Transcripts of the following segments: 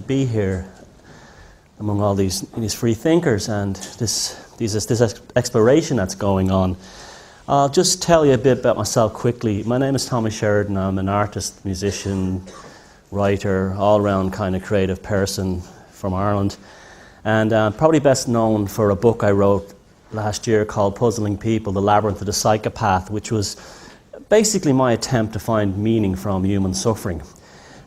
be here among all these free thinkers and this exploration that's going on. I'll just tell you a bit about myself quickly. My name is Thomas Sheridan. I'm an artist, musician, writer, all-round kind of creative person from Ireland. And probably best known for a book I wrote last year called Puzzling People, The Labyrinth of the Psychopath, which was basically my attempt to find meaning from human suffering.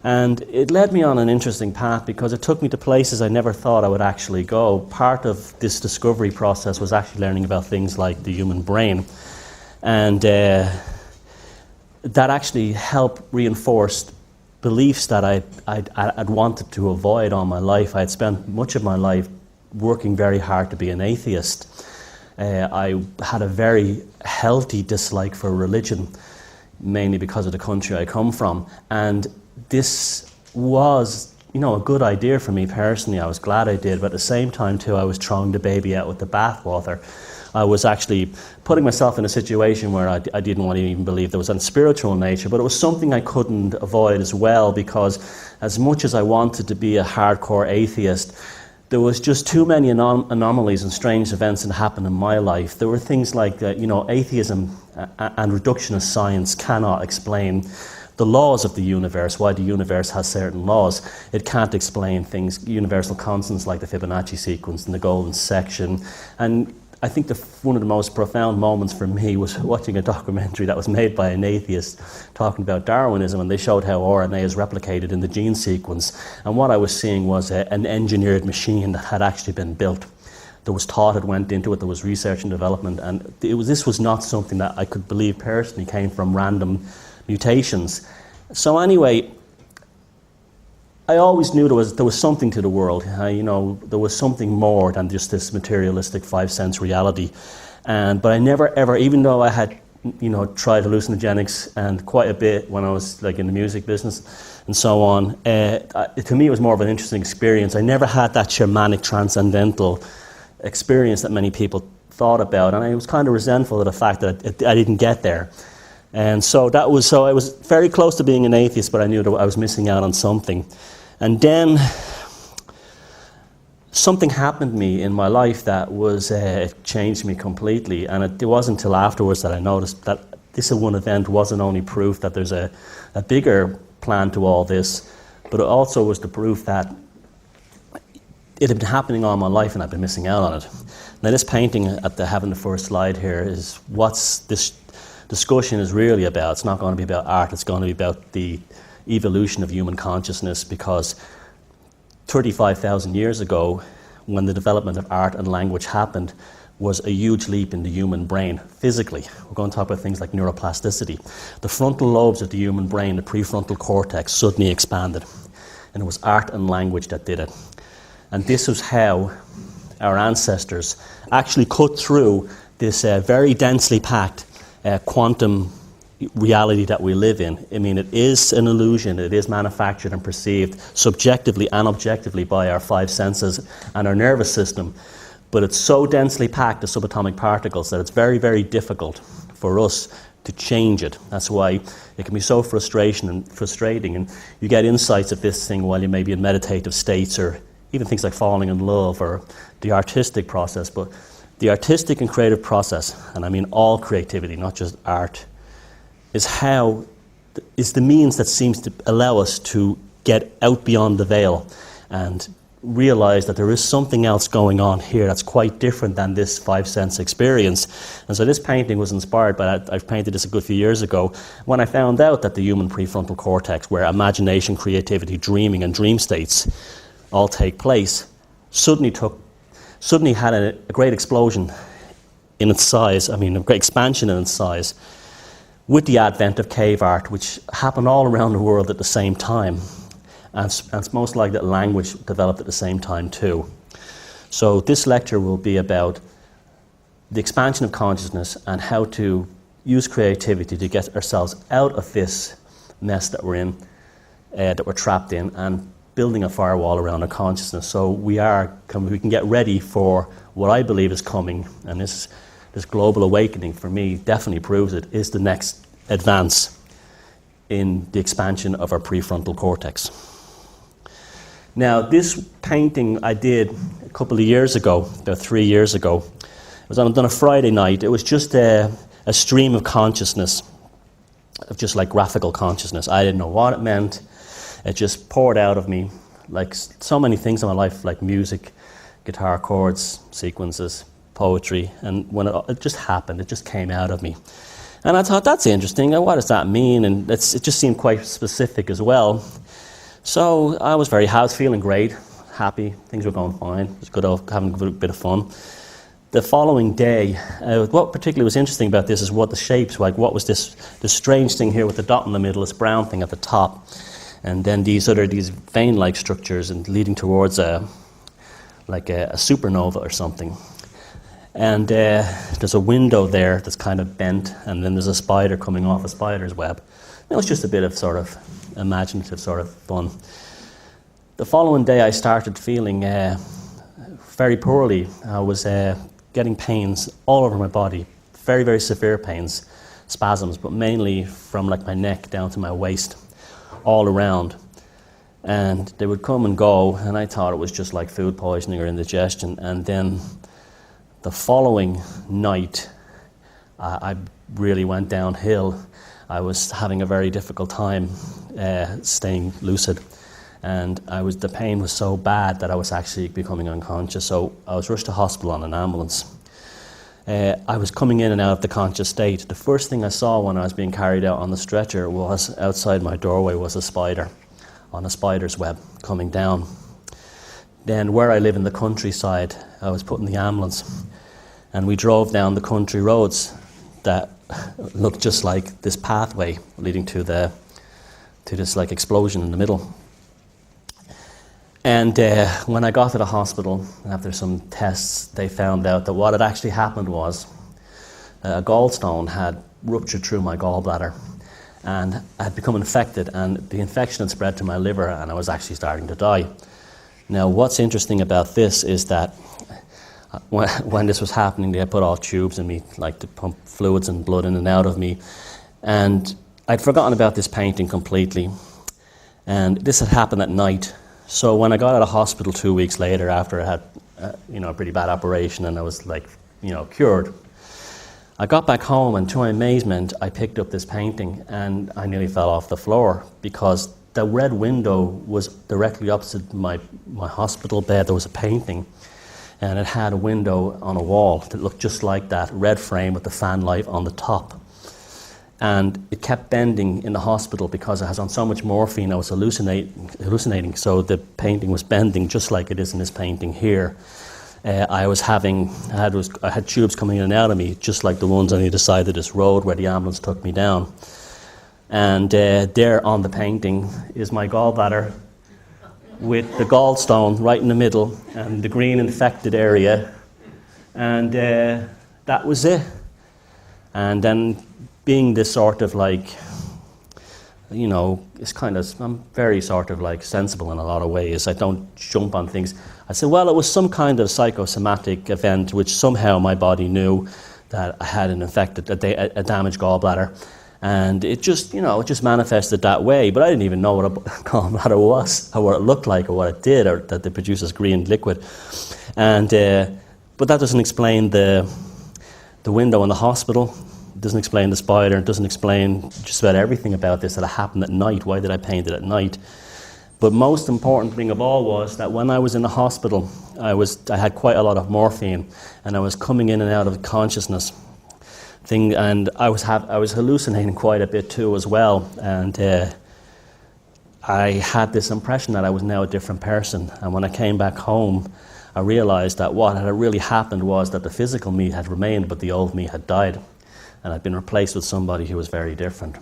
And it led me on an interesting path because it took me to places I never thought I would actually go. Part of this discovery process was actually learning about things like the human brain. And that actually helped reinforce beliefs that I'd wanted to avoid all my life. I had spent much of my life working very hard to be an atheist. I had a very healthy dislike for religion, mainly because of the country I come from. And this was, a good idea for me personally. I was glad I did, but at the same time too, I was throwing the baby out with the bathwater. I was actually putting myself in a situation where I didn't want to even believe there was a spiritual nature, but it was something I couldn't avoid as well, because as much as I wanted to be a hardcore atheist, there was just too many anomalies and strange events that happened in my life. There were things like, atheism and reductionist science cannot explain the laws of the universe, why the universe has certain laws. It can't explain things, universal constants like the Fibonacci sequence and the golden section. And I think one of the most profound moments for me was watching a documentary that was made by an atheist talking about Darwinism, and they showed how RNA is replicated in the gene sequence. And what I was seeing was an engineered machine that had actually been built. There was thought that went into it, there was research and development, and this was not something that I could believe personally came from random mutations. So anyway, I always knew there was something to the world. There was something more than just this materialistic 5 sense reality. But I never ever, even though I had tried hallucinogenics and quite a bit when I was in the music business and so on, to me it was more of an interesting experience. I never had that shamanic transcendental experience that many people thought about, and I was kind of resentful of the fact that I didn't get there. And so I was very close to being an atheist, but I knew that I was missing out on something. And then something happened to me in my life that it changed me completely. And it wasn't until afterwards that I noticed that this one event wasn't only proof that there's a bigger plan to all this, but it also was the proof that it had been happening all my life and I'd been missing out on it. Now this painting having the first slide here is what's this discussion is really about. It's not going to be about art, it's going to be about the evolution of human consciousness, because 35,000 years ago, when the development of art and language happened, was a huge leap in the human brain physically. We're going to talk about things like neuroplasticity. The frontal lobes of the human brain, the prefrontal cortex, suddenly expanded, and it was art and language that did it. And this was how our ancestors actually cut through this very densely packed quantum reality that we live in. I mean, it is an illusion. It is manufactured and perceived subjectively and objectively by our 5 senses and our nervous system. But it's so densely packed, the subatomic particles, that it's very, very difficult for us to change it. That's why it can be so frustrating, and you get insights of this thing while you may be in meditative states, or even things like falling in love, or the artistic process. But the artistic and creative process, and I mean all creativity, not just art, is the means that seems to allow us to get out beyond the veil and realize that there is something else going on here that's quite different than this 5 sense experience. And so this painting was inspired by that. I've painted this a good few years ago when I found out that the human prefrontal cortex, where imagination, creativity, dreaming and dream states all take place, suddenly had a great explosion in its size, a great expansion in its size, with the advent of cave art, which happened all around the world at the same time. And it's most likely that language developed at the same time too. So this lecture will be about the expansion of consciousness and how to use creativity to get ourselves out of this mess that we're in, that we're trapped in, and building a firewall around our consciousness. So we can get ready for what I believe is coming, and this global awakening, for me, definitely proves it, is the next advance in the expansion of our prefrontal cortex. Now, this painting I did a couple of years ago, about 3 years ago. It was on a Friday night. It was just a stream of consciousness, of just like graphical consciousness. I didn't know what it meant. It just poured out of me, like so many things in my life, like music, guitar chords, sequences, poetry, and when it just happened, it just came out of me. And I thought, that's interesting, what does that mean? And it just seemed quite specific as well. So I was feeling great, happy, things were going fine, it was good, having a bit of fun. The following day, what particularly was interesting about this is what the shapes, like what was this strange thing here with the dot in the middle, this brown thing at the top, and then these vein-like structures and leading towards a supernova or something. And there's a window there that's kind of bent, and then there's a spider coming off a spider's web. It was just a bit of sort of imaginative sort of fun. The following day I started feeling very poorly. I was getting pains all over my body, very, very severe pains, spasms, but mainly from like my neck down to my waist, all around. And they would come and go, and I thought it was just like food poisoning or indigestion. And then the following night, I really went downhill. I was having a very difficult time staying lucid, and the pain was so bad that I was actually becoming unconscious. So I was rushed to hospital on an ambulance. I was coming in and out of the conscious state. The first thing I saw when I was being carried out on the stretcher was outside my doorway was a spider on a spider's web coming down. Then where I live in the countryside, I was put in the ambulance, and we drove down the country roads that looked just like this pathway leading to this like explosion in the middle. And when I got to the hospital, after some tests, they found out that what had actually happened was a gallstone had ruptured through my gallbladder and had become infected, and the infection had spread to my liver, and I was actually starting to die. Now, what's interesting about this is that when this was happening, they had put all tubes in me, like to pump fluids and blood in and out of me, and I'd forgotten about this painting completely. And this had happened at night. So when I got out of hospital 2 weeks later, after I had a pretty bad operation and I was cured, I got back home, and to my amazement, I picked up this painting and I nearly fell off the floor, because the red window was directly opposite my hospital bed. There was a painting, and it had a window on a wall that looked just like that, red frame with the fan light on the top. And it kept bending in the hospital because I was on so much morphine, I was hallucinating. So the painting was bending just like it is in this painting here. I had tubes coming in and out of me, just like the ones on either side of this road where the ambulance took me down. And there on the painting is my gallbladder with the gallstone right in the middle and the green infected area. And that was it. And then being this sort of I'm very sort of like sensible in a lot of ways. I don't jump on things. I said, well, it was some kind of psychosomatic event which somehow my body knew that I had a damaged gallbladder. And it just manifested that way. But I didn't even know what a gallbladder was, or what it looked like, or what it did, or that it produces green liquid. And but that doesn't explain the window in the hospital. It doesn't explain the spider. It doesn't explain just about everything about this that happened at night. Why did I paint it at night? But most important thing of all was that when I was in the hospital, I had quite a lot of morphine, and I was coming in and out of consciousness. And I was hallucinating quite a bit too as well, and I had this impression that I was now a different person. And when I came back home, I realized that what had really happened was that the physical me had remained, but the old me had died, and I'd been replaced with somebody who was very different.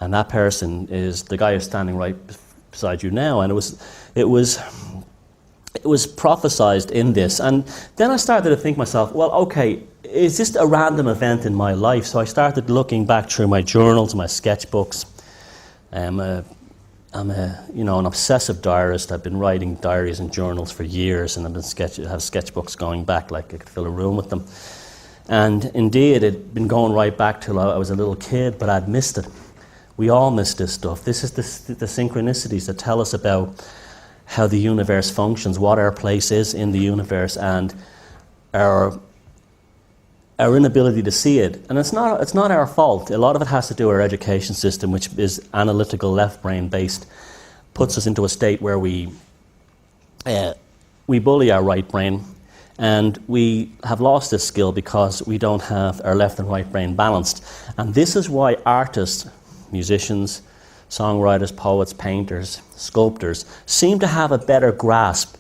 And that person is the guy who's standing right beside you now. And it was prophesized in this. And then I started to think to myself, well, okay, is this a random event in my life? So I started looking back through my journals, my sketchbooks. I'm an obsessive diarist. I've been writing diaries and journals for years, and have sketchbooks going back, like I could fill a room with them. And indeed, it'd been going right back till I was a little kid, but I'd missed it. We all miss this stuff. This is the synchronicities that tell us about how the universe functions, what our place is in the universe, and our inability to see it. And it's not our fault. A lot of it has to do with our education system, which is analytical, left brain based, puts us into a state where we bully our right brain, and we have lost this skill because we don't have our left and right brain balanced. And this is why artists, musicians, songwriters, poets, painters, sculptors seem to have a better grasp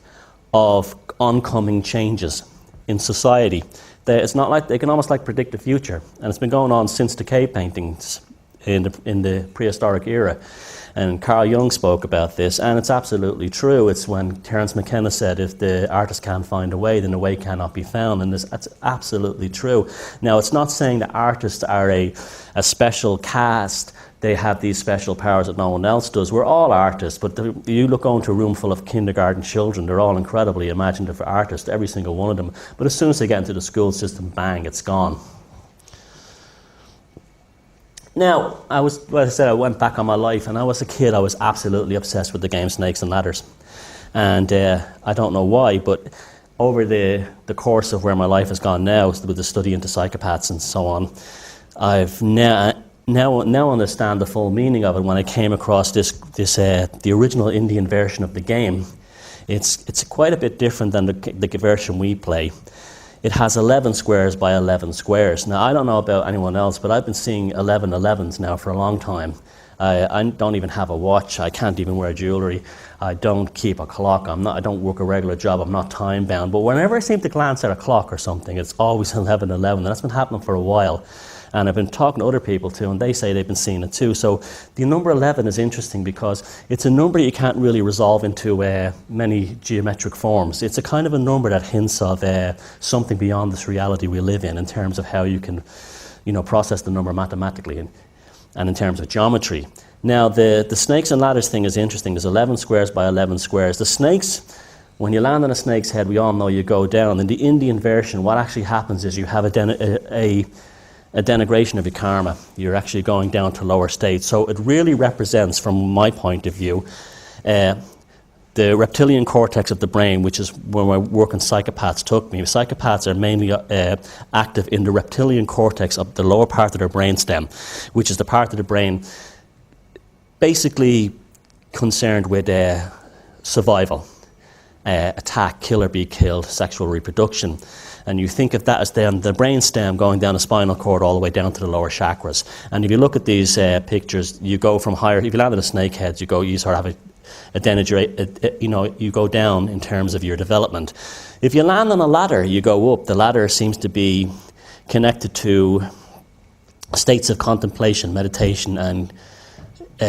of oncoming changes in society. It's not like they can almost like predict the future, and it's been going on since the cave paintings in the prehistoric era. And Carl Jung spoke about this, and it's absolutely true. It's when Terence McKenna said, if the artist can't find a way, then the way cannot be found, and that's absolutely true. Now, it's not saying that artists are a special caste. They have these special powers that no one else does. We're all artists, but you look into a room full of kindergarten children, they're all incredibly imaginative artists, every single one of them. But as soon as they get into the school system, bang, it's gone. Now, like I said, I went back on my life, and I was a kid, I was absolutely obsessed with the game Snakes and Ladders. And I don't know why, but over the course of where my life has gone now, with the study into psychopaths and so on, I've now understand the full meaning of it. When I came across the original Indian version of the game, it's quite a bit different than the version we play. It has 11 squares by 11 squares. Now, I don't know about anyone else, but I've been seeing 11 11s now for a long time. I don't even have a watch. I can't even wear jewelry. I don't keep a clock. I don't work a regular job. I'm not time bound. But whenever I seem to glance at a clock or something, it's always 11 11, and that's been happening for a while. And I've been talking to other people too, and they say they've been seeing it too. So the number 11 is interesting because it's a number you can't really resolve into many geometric forms. It's a kind of a number that hints of something beyond this reality we live in terms of how you can, process the number mathematically and in terms of geometry. Now, the Snakes and Ladders thing is interesting. There's 11 squares by 11 squares. The snakes, when you land on a snake's head, we all know you go down. In the Indian version, what actually happens is you have a denigration of your karma. You're actually going down to lower states. So it really represents, from my point of view, the reptilian cortex of the brain, which is where my work on psychopaths took me. Psychopaths are mainly active in the reptilian cortex of the lower part of their brainstem, which is the part of the brain basically concerned with survival, attack, kill or be killed, sexual reproduction. And you think of that as then the brainstem going down the spinal cord all the way down to the lower chakras. And if you look at these pictures, you go from higher. If you land on a snake head, you sort of have you go down in terms of your development. If you land on a ladder, you go up. The ladder seems to be connected to states of contemplation, meditation, and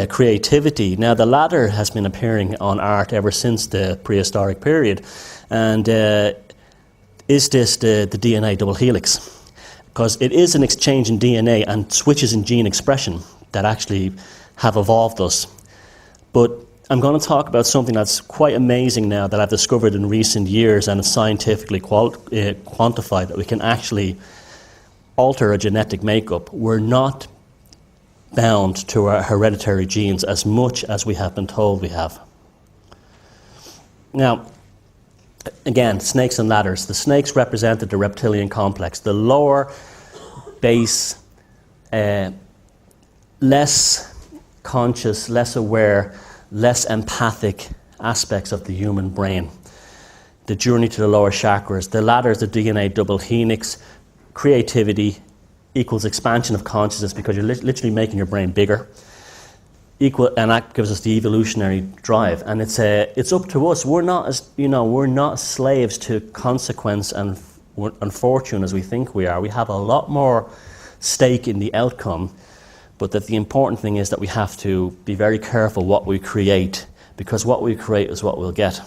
creativity. Now, the ladder has been appearing on art ever since the prehistoric period, and is this the DNA double helix? Because it is an exchange in DNA and switches in gene expression that actually have evolved us. But I'm going to talk about something that's quite amazing now that I've discovered in recent years, and it's scientifically quantified, that we can actually alter a genetic makeup. We're not bound to our hereditary genes as much as we have been told we have. Now, again, snakes and ladders. The snakes represented the reptilian complex, the lower base, less conscious, less aware, less empathic aspects of the human brain. The journey to the lower chakras. The ladder is the DNA double helix. Creativity equals expansion of consciousness because you're literally making your brain bigger. And that gives us the evolutionary drive. And it's up to us. We're not slaves to consequence and fortune as we think we are. We have a lot more stake in the outcome. But that the important thing is that we have to be very careful what we create, because what we create is what we'll get.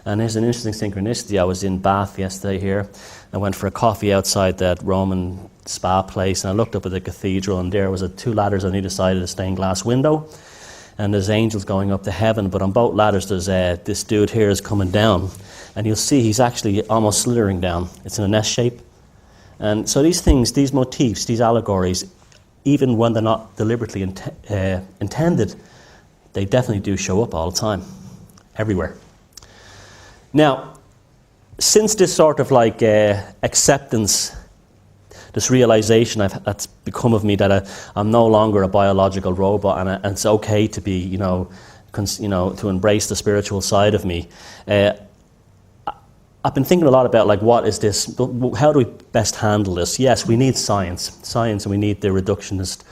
And there's an interesting synchronicity. I was in Bath yesterday here. I went for a coffee outside that Roman spa place, and I looked up at the cathedral, and there was two ladders on either side of the stained glass window. And there's angels going up to heaven, but on both ladders there's this dude here is coming down. And you'll see he's actually almost slithering down. It's in an S shape. And so these things, these motifs, these allegories, even when they're not deliberately intended, they definitely do show up all the time. everywhere. Now, since this sort of like acceptance, this realization that's become of me that I'm no longer a biological robot, and it's okay to be, to embrace the spiritual side of me. I've been thinking a lot about, like, what is this? How do we best handle this? Yes, we need science, and we need the reductionist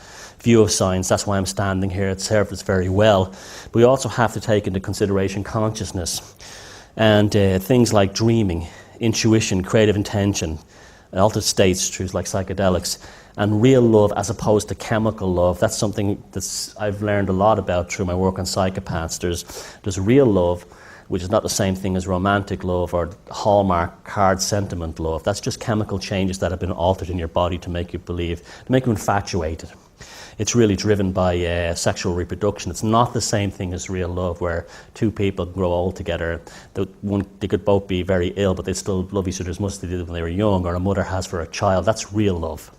view of science. That's why I'm standing here. It served us very well. But we also have to take into consideration consciousness and things like dreaming, intuition, creative intention, altered states, truths like psychedelics, and real love as opposed to chemical love. That's something I've learned a lot about through my work on psychopaths. There's real love, which is not the same thing as romantic love or Hallmark card sentiment love. That's just chemical changes that have been altered in your body to make you believe, to make you infatuated. It's really driven by sexual reproduction. It's not the same thing as real love, where two people grow old together. They could both be very ill, but they still love each other as much as they did when they were young, or a mother has for a child. That's real love.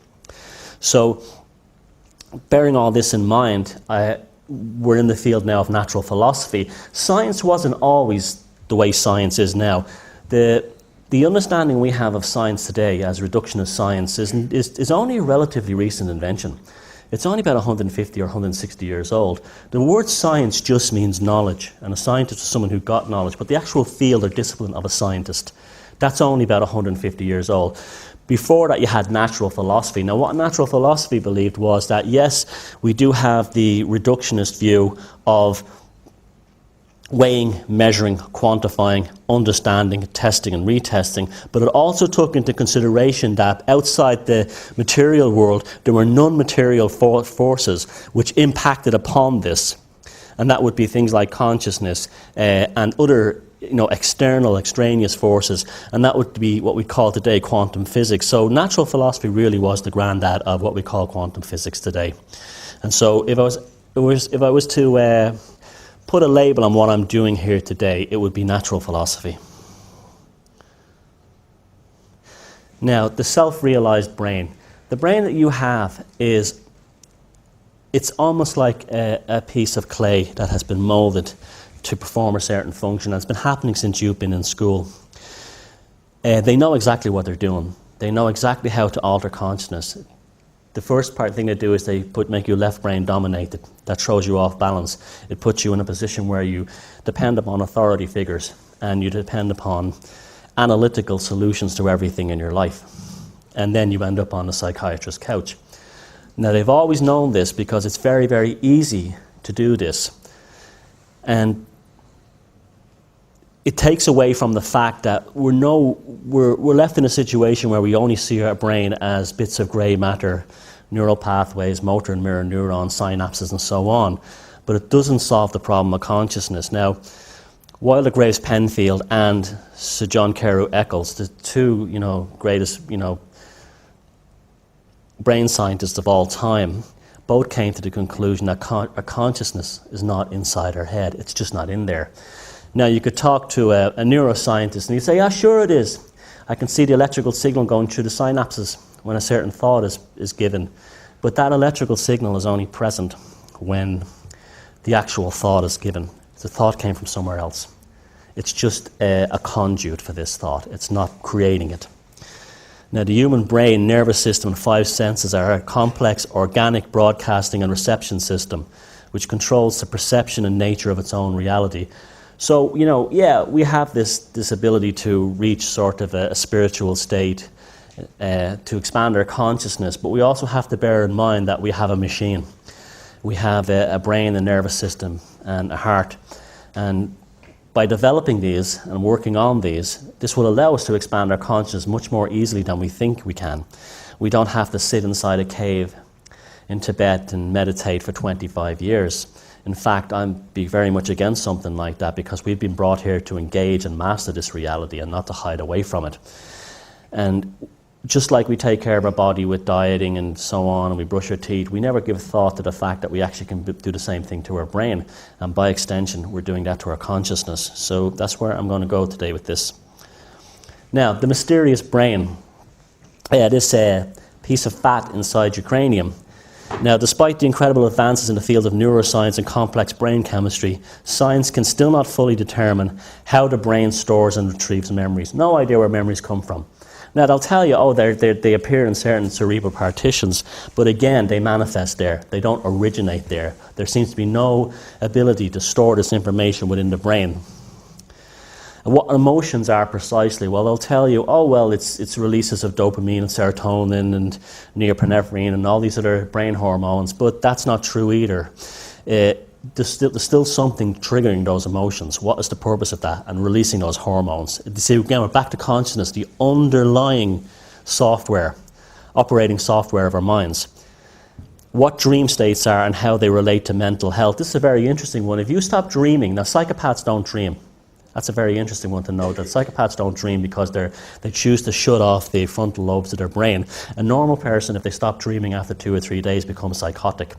So, bearing all this in mind, we're in the field now of natural philosophy. Science wasn't always the way science is now. The understanding we have of science today as reductionist science is only a relatively recent invention. It's only about 150 or 160 years old. The word science just means knowledge, and a scientist is someone who got knowledge, but the actual field or discipline of a scientist, that's only about 150 years old. Before that, you had natural philosophy. Now, what natural philosophy believed was that, yes, we do have the reductionist view of weighing, measuring, quantifying, understanding, testing and retesting, but it also took into consideration that outside the material world, there were non-material forces which impacted upon this. And that would be things like consciousness and other external, extraneous forces, and that would be what we call today quantum physics. So natural philosophy really was the granddad of what we call quantum physics today. And so if I was to put a label on what I'm doing here today, it would be natural philosophy. Now, the self-realized brain. The brain that you have it's almost like a piece of clay that has been molded to perform a certain function, and it's been happening since you've been in school. They know exactly what they're doing. They know exactly how to alter consciousness. The first thing they do is they make you left brain dominated. That throws you off balance. It puts you in a position where you depend upon authority figures and you depend upon analytical solutions to everything in your life. And then you end up on the psychiatrist's couch. Now, they've always known this because it's very, very easy to do this. And it takes away from the fact that we're left in a situation where we only see our brain as bits of grey matter, neural pathways, motor and mirror neurons, synapses and so on. But it doesn't solve the problem of consciousness. Now, Wilder Graves Penfield and Sir John Carew Eccles, the two greatest brain scientists of all time, both came to the conclusion that our consciousness is not inside our head. It's just not in there. Now, you could talk to a neuroscientist and he'd say, yeah, sure it is. I can see the electrical signal going through the synapses when a certain thought is given. But that electrical signal is only present when the actual thought is given. The thought came from somewhere else. It's just a conduit for this thought. It's not creating it. Now, the human brain, nervous system, and five senses are a complex organic broadcasting and reception system which controls the perception and nature of its own reality. So, we have this ability to reach sort of a spiritual state, to expand our consciousness, but we also have to bear in mind that we have a machine. We have a brain, a nervous system, and a heart. And by developing these and working on these, this will allow us to expand our consciousness much more easily than we think we can. We don't have to sit inside a cave in Tibet and meditate for 25 years. In fact, I'd be very much against something like that because we've been brought here to engage and master this reality and not to hide away from it. And just like we take care of our body with dieting and so on, and we brush our teeth, we never give thought to the fact that we actually can do the same thing to our brain. And by extension, we're doing that to our consciousness. So that's where I'm going to go today with this. Now, the mysterious brain. This piece of fat inside your cranium Now, despite the incredible advances in the field of neuroscience and complex brain chemistry, science can still not fully determine how the brain stores and retrieves memories. No idea where memories come from. Now, they'll tell you, oh, they appear in certain cerebral partitions, but again, they manifest there. They don't originate there. There seems to be no ability to store this information within the brain. And what emotions are precisely? Well, they'll tell you, oh, well, it's releases of dopamine and serotonin and norepinephrine and all these other brain hormones, but that's not true either. There's still something triggering those emotions. What is the purpose of that? And releasing those hormones. You see, again, we're back to consciousness, the underlying software, operating software of our minds. What dream states are and how they relate to mental health. This is a very interesting one. If you stop dreaming, now psychopaths don't dream. That's a very interesting one to note, that psychopaths don't dream because they choose to shut off the frontal lobes of their brain. A normal person, if they stop dreaming after 2 or 3 days, becomes psychotic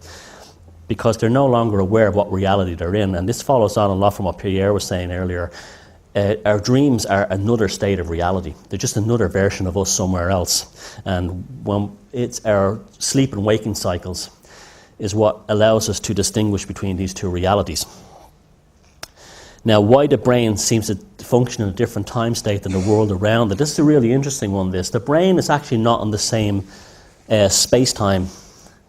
because they're no longer aware of what reality they're in. And this follows on a lot from what Pierre was saying earlier. Our dreams are another state of reality. They're just another version of us somewhere else. And when it's our sleep and waking cycles is what allows us to distinguish between these two realities. Now, why the brain seems to function in a different time state than the world around it. This is a really interesting one, this. The brain is actually not in the same space-time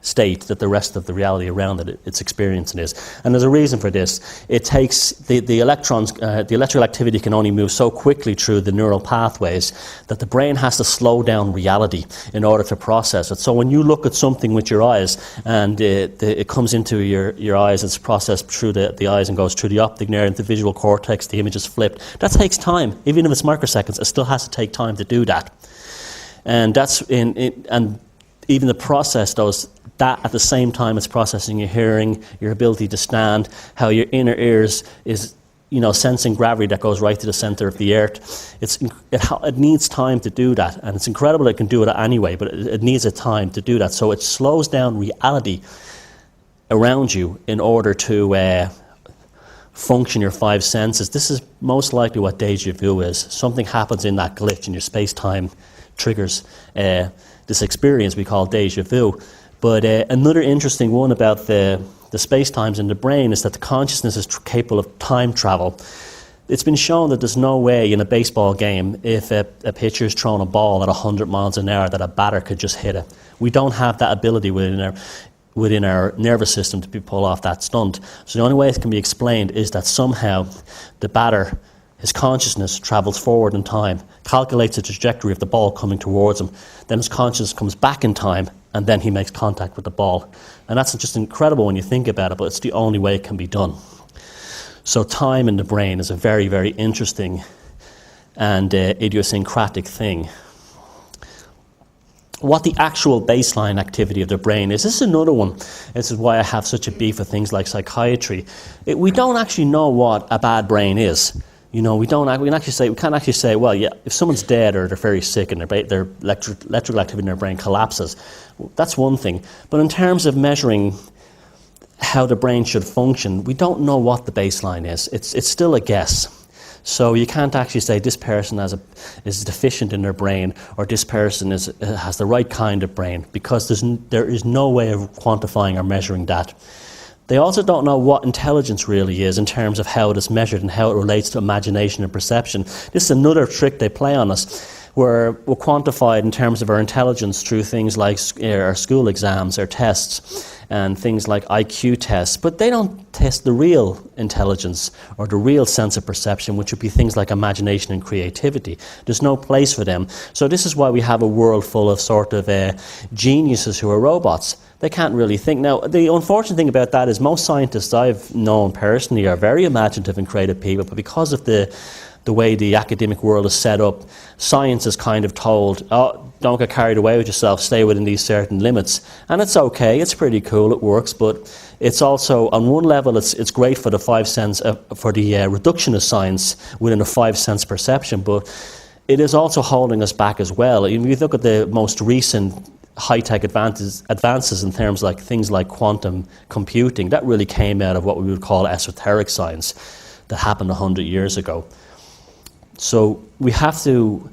state that the rest of the reality around it, its experiencing is. And there's a reason for this. It takes, the electrons, the electrical activity can only move so quickly through the neural pathways that the brain has to slow down reality in order to process it. So when you look at something with your eyes and it comes into your eyes, it's processed through the eyes and goes through the optic nerve into the visual cortex, the image is flipped. That takes time. Even if it's microseconds, it still has to take time to do that. And that's and even the process, that at the same time it's processing your hearing, your ability to stand, how your inner ears is, sensing gravity that goes right to the center of the earth. It needs time to do that, and it's incredible it can do it anyway, but it needs a time to do that. So it slows down reality around you in order to function your five senses. This is most likely what déjà vu is. Something happens in that glitch in your space-time triggers this experience we call déjà vu. But another interesting one about the space-times in the brain is that the consciousness is capable of time travel. It's been shown that there's no way in a baseball game, if a pitcher is throwing a ball at 100 miles an hour, that a batter could just hit it. We don't have that ability within our nervous system to pull off that stunt. So the only way it can be explained is that somehow the batter, his consciousness travels forward in time, calculates the trajectory of the ball coming towards him, then his consciousness comes back in time, and then he makes contact with the ball. And that's just incredible when you think about it, but it's the only way it can be done. So time in the brain is a very, very interesting and idiosyncratic thing. What the actual baseline activity of the brain is, this is another one. This is why I have such a beef with things like psychiatry. We don't actually know what a bad brain is. We can't actually say, well, yeah, if someone's dead or they're very sick and their electrical activity in their brain collapses, that's one thing. But in terms of measuring how the brain should function, we don't know what the baseline is. It's still a guess. So you can't actually say this person is deficient in their brain or this person has the right kind of brain, because there is no way of quantifying or measuring that. They also don't know what intelligence really is in terms of how it is measured and how it relates to imagination and perception. This is another trick they play on us. We're quantified in terms of our intelligence through things like our school exams, our tests, and things like IQ tests, but they don't test the real intelligence or the real sense of perception, which would be things like imagination and creativity. There's no place for them. So this is why we have a world full of sort of geniuses who are robots. They can't really think. Now, the unfortunate thing about that is most scientists I've known personally are very imaginative and creative people, but because of the way the academic world is set up, science is kind of told, oh, don't get carried away with yourself, stay within these certain limits. And it's okay, it's pretty cool, it works, but it's also, on one level, it's great for the reductionist science within a five-sense perception, but it is also holding us back as well. If you look at the most recent high-tech advances in terms like things like quantum computing, that really came out of what we would call esoteric science that happened 100 years ago. So we have to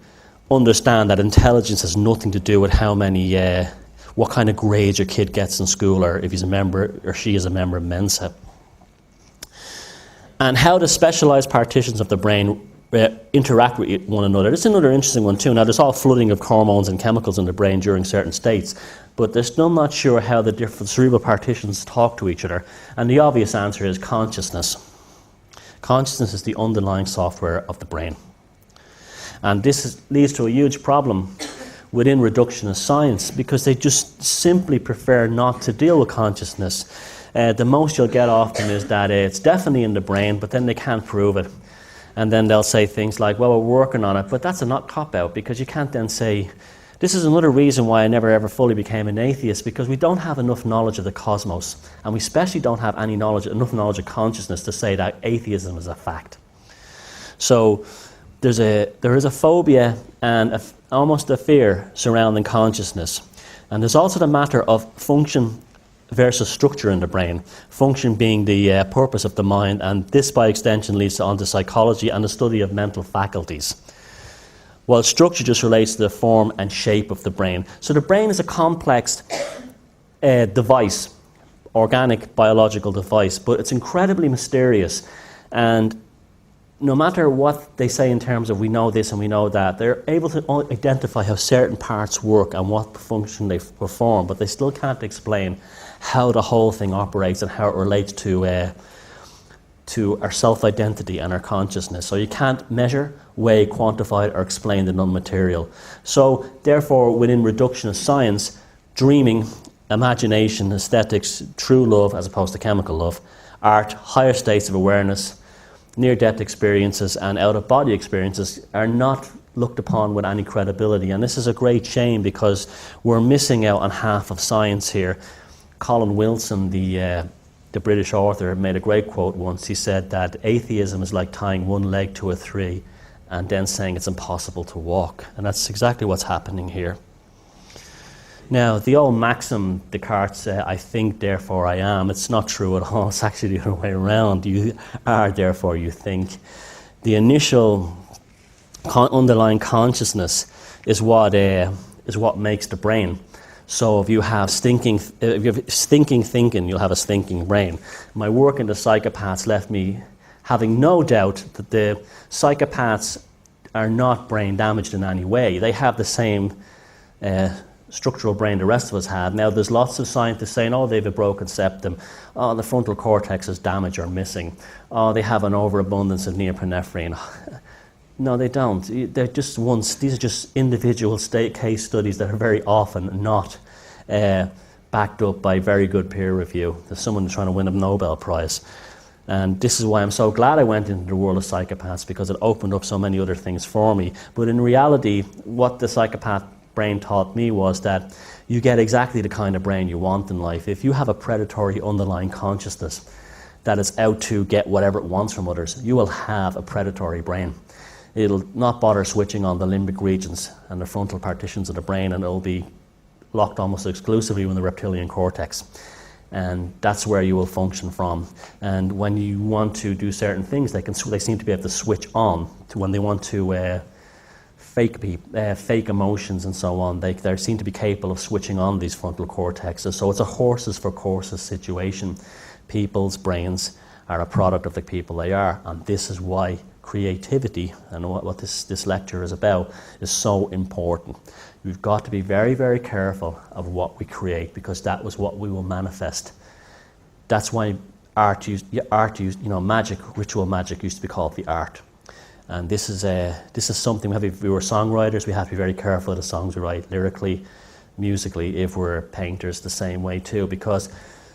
understand that intelligence has nothing to do with how many what kind of grades your kid gets in school, or if he's a member or she is a member of Mensa. And how the specialized partitions of the brain interact with one another. This is another interesting one too. Now, there's all flooding of hormones and chemicals in the brain during certain states, but they're still not sure how the different cerebral partitions talk to each other. And the obvious answer is consciousness. Consciousness is the underlying software of the brain. And this leads to a huge problem within reductionist science, because they just simply prefer not to deal with consciousness. The most you'll get often is that it's definitely in the brain, but then they can't prove it. And then they'll say things like, well, we're working on it, but that's a not cop-out, because you can't then say, this is another reason why I never ever fully became an atheist, because we don't have enough knowledge of the cosmos, and we especially don't have enough knowledge of consciousness to say that atheism is a fact. So there is a phobia and almost a fear surrounding consciousness. And there's also the matter of function versus structure in the brain. Function being the purpose of the mind, and this by extension leads on to psychology and the study of mental faculties. While structure just relates to the form and shape of the brain. So the brain is a complex device, organic biological device, but it's incredibly mysterious. And no matter what they say in terms of we know this and we know that, they're able to identify how certain parts work and what function they perform, but they still can't explain how the whole thing operates and how it relates to our self-identity and our consciousness. So you can't measure, weigh, quantify, or explain the non-material. So therefore, within reductionist science, dreaming, imagination, aesthetics, true love as opposed to chemical love, art, higher states of awareness, near-death experiences and out-of-body experiences are not looked upon with any credibility. And this is a great shame, because we're missing out on half of science here. Colin Wilson, the British author, made a great quote once. He said that atheism is like tying one leg to a tree and then saying it's impossible to walk. And that's exactly what's happening here. Now, the old maxim, Descartes, I think, therefore I am, it's not true at all. It's actually the other way around. You are, therefore you think. The initial underlying consciousness is what makes the brain. So if you have stinking thinking, you'll have a stinking brain. My work in the psychopaths left me having no doubt that the psychopaths are not brain damaged in any way. They have the same structural brain the rest of us have. Now, there's lots of scientists saying, oh, they have a broken septum, oh, the frontal cortex is damaged or missing, oh, they have an overabundance of norepinephrine. No, they don't. They're just these are just individual case studies that are very often not backed up by very good peer review. There's someone trying to win a Nobel Prize. And this is why I'm so glad I went into the world of psychopaths, because it opened up so many other things for me. But in reality, what the psychopath brain taught me was that you get exactly the kind of brain you want in life. If you have a predatory underlying consciousness that is out to get whatever it wants from others, you will have a predatory brain. It'll not bother switching on the limbic regions and the frontal partitions of the brain, and it'll be locked almost exclusively in the reptilian cortex. And that's where you will function from. And when you want to do certain things, they seem to be able to switch on to when they want to fake emotions and so on. They seem to be capable of switching on these frontal cortexes. So it's a horses for courses situation. People's brains are a product of the people they are, and this is why creativity, and what this lecture is about, is so important. We've got to be very, very careful of what we create, because that was what we will manifest. That's why magic, ritual magic used to be called the art. And this is something if we were songwriters, we have to be very careful of the songs we write, lyrically, musically. If we're painters, the same way too, because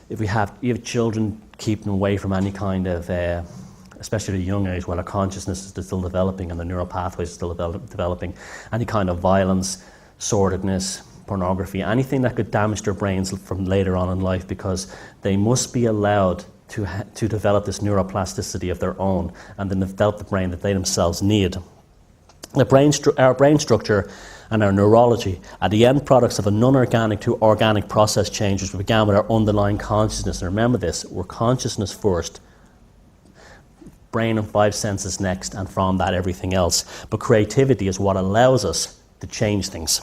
if you have children, keep them away from any kind of, especially at a young age, when our consciousness is still developing and the neural pathways are still developing, any kind of violence, sordidness, pornography, anything that could damage their brains from later on in life, because they must be allowed to develop this neuroplasticity of their own and then develop the brain that they themselves need. Our brain structure and our neurology are the end products of a non-organic to organic process change, which began with our underlying consciousness. And remember this, we're consciousness first, brain and five senses next, and from that everything else. But creativity is what allows us to change things.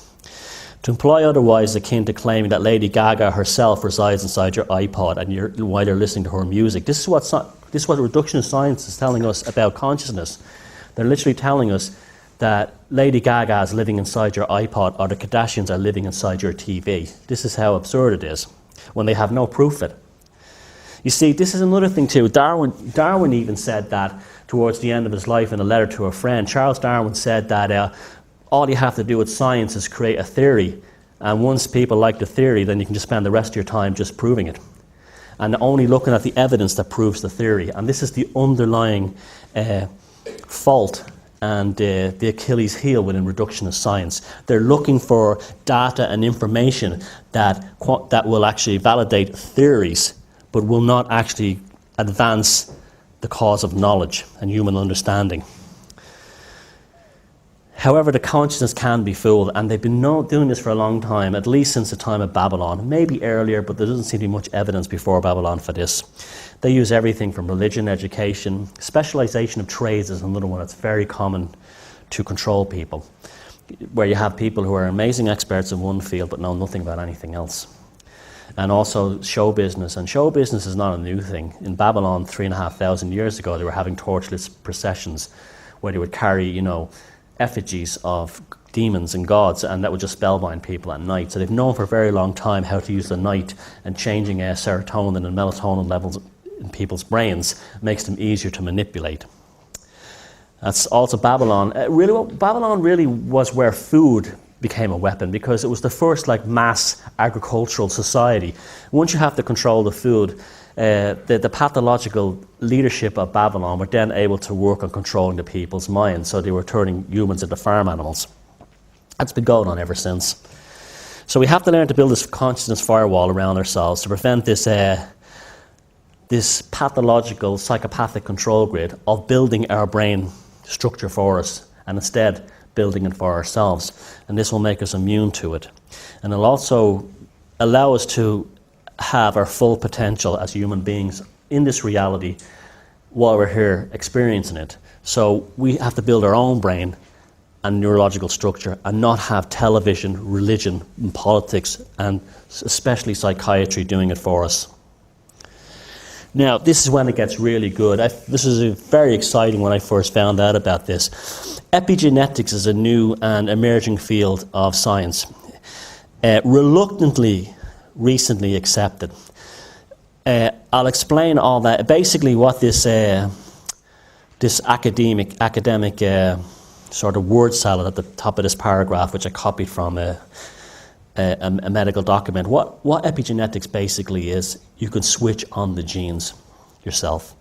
To imply otherwise is akin to claiming that Lady Gaga herself resides inside your iPod and while you're listening to her music. This is what reductionist science is telling us about consciousness. They're literally telling us that Lady Gaga is living inside your iPod or the Kardashians are living inside your TV. This is how absurd it is when they have no proof of it. You see, this is another thing too. Darwin even said that towards the end of his life in a letter to a friend. Charles Darwin said that all you have to do with science is create a theory, and once people like the theory, then you can just spend the rest of your time just proving it and only looking at the evidence that proves the theory. And this is the underlying fault and the Achilles heel within reductionist science. They're looking for data and information that will actually validate theories, but will not actually advance the cause of knowledge and human understanding. However, the consciousness can be fooled, and they've been doing this for a long time, at least since the time of Babylon. Maybe earlier, but there doesn't seem to be much evidence before Babylon for this. They use everything from religion, education, specialization of trades is another one that's very common to control people, where you have people who are amazing experts in one field but know nothing about anything else. And also show business, and show business is not a new thing. In Babylon 3,500 years ago, they were having torchless processions where they would carry, effigies of demons and gods, and that would just spellbind people at night. So they've known for a very long time how to use the night, and changing serotonin and melatonin levels in people's brains makes them easier to manipulate. That's also Babylon. Babylon really was where food became a weapon, because it was the first mass agricultural society. Once you have to control the food, the pathological leadership of Babylon were then able to work on controlling the people's minds, so they were turning humans into farm animals. That's been going on ever since. So we have to learn to build this consciousness firewall around ourselves to prevent this pathological, psychopathic control grid of building our brain structure for us, and instead building it for ourselves. And this will make us immune to it. And it'll also allow us to have our full potential as human beings in this reality while we're here experiencing it. So we have to build our own brain and neurological structure, and not have television, religion, and politics, and especially psychiatry doing it for us. Now, this is when it gets really good. This is very exciting when I first found out about this. Epigenetics is a new and emerging field of science, reluctantly recently accepted. I'll explain all that. Basically, what this academic sort of word salad at the top of this paragraph, which I copied from a medical document. What epigenetics basically is, you can switch on the genes yourself.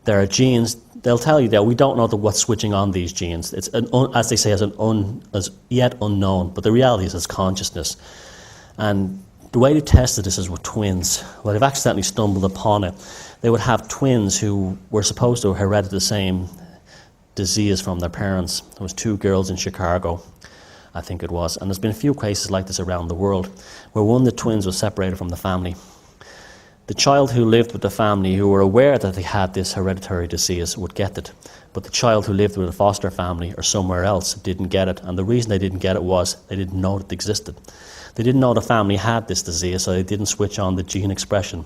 There are genes, they'll tell you that we don't know what's switching on these genes. It's, as they say, as yet unknown, but the reality is it's consciousness. And the way they tested this is with twins. Well, they've accidentally stumbled upon it. They would have twins who were supposed to have inherited the same disease from their parents. There was 2 girls in Chicago, I think it was, and there's been a few cases like this around the world, where one of the twins was separated from the family. The child who lived with the family, who were aware that they had this hereditary disease, would get it, but the child who lived with a foster family or somewhere else didn't get it, and the reason they didn't get it was they didn't know it existed. They didn't know the family had this disease, so they didn't switch on the gene expression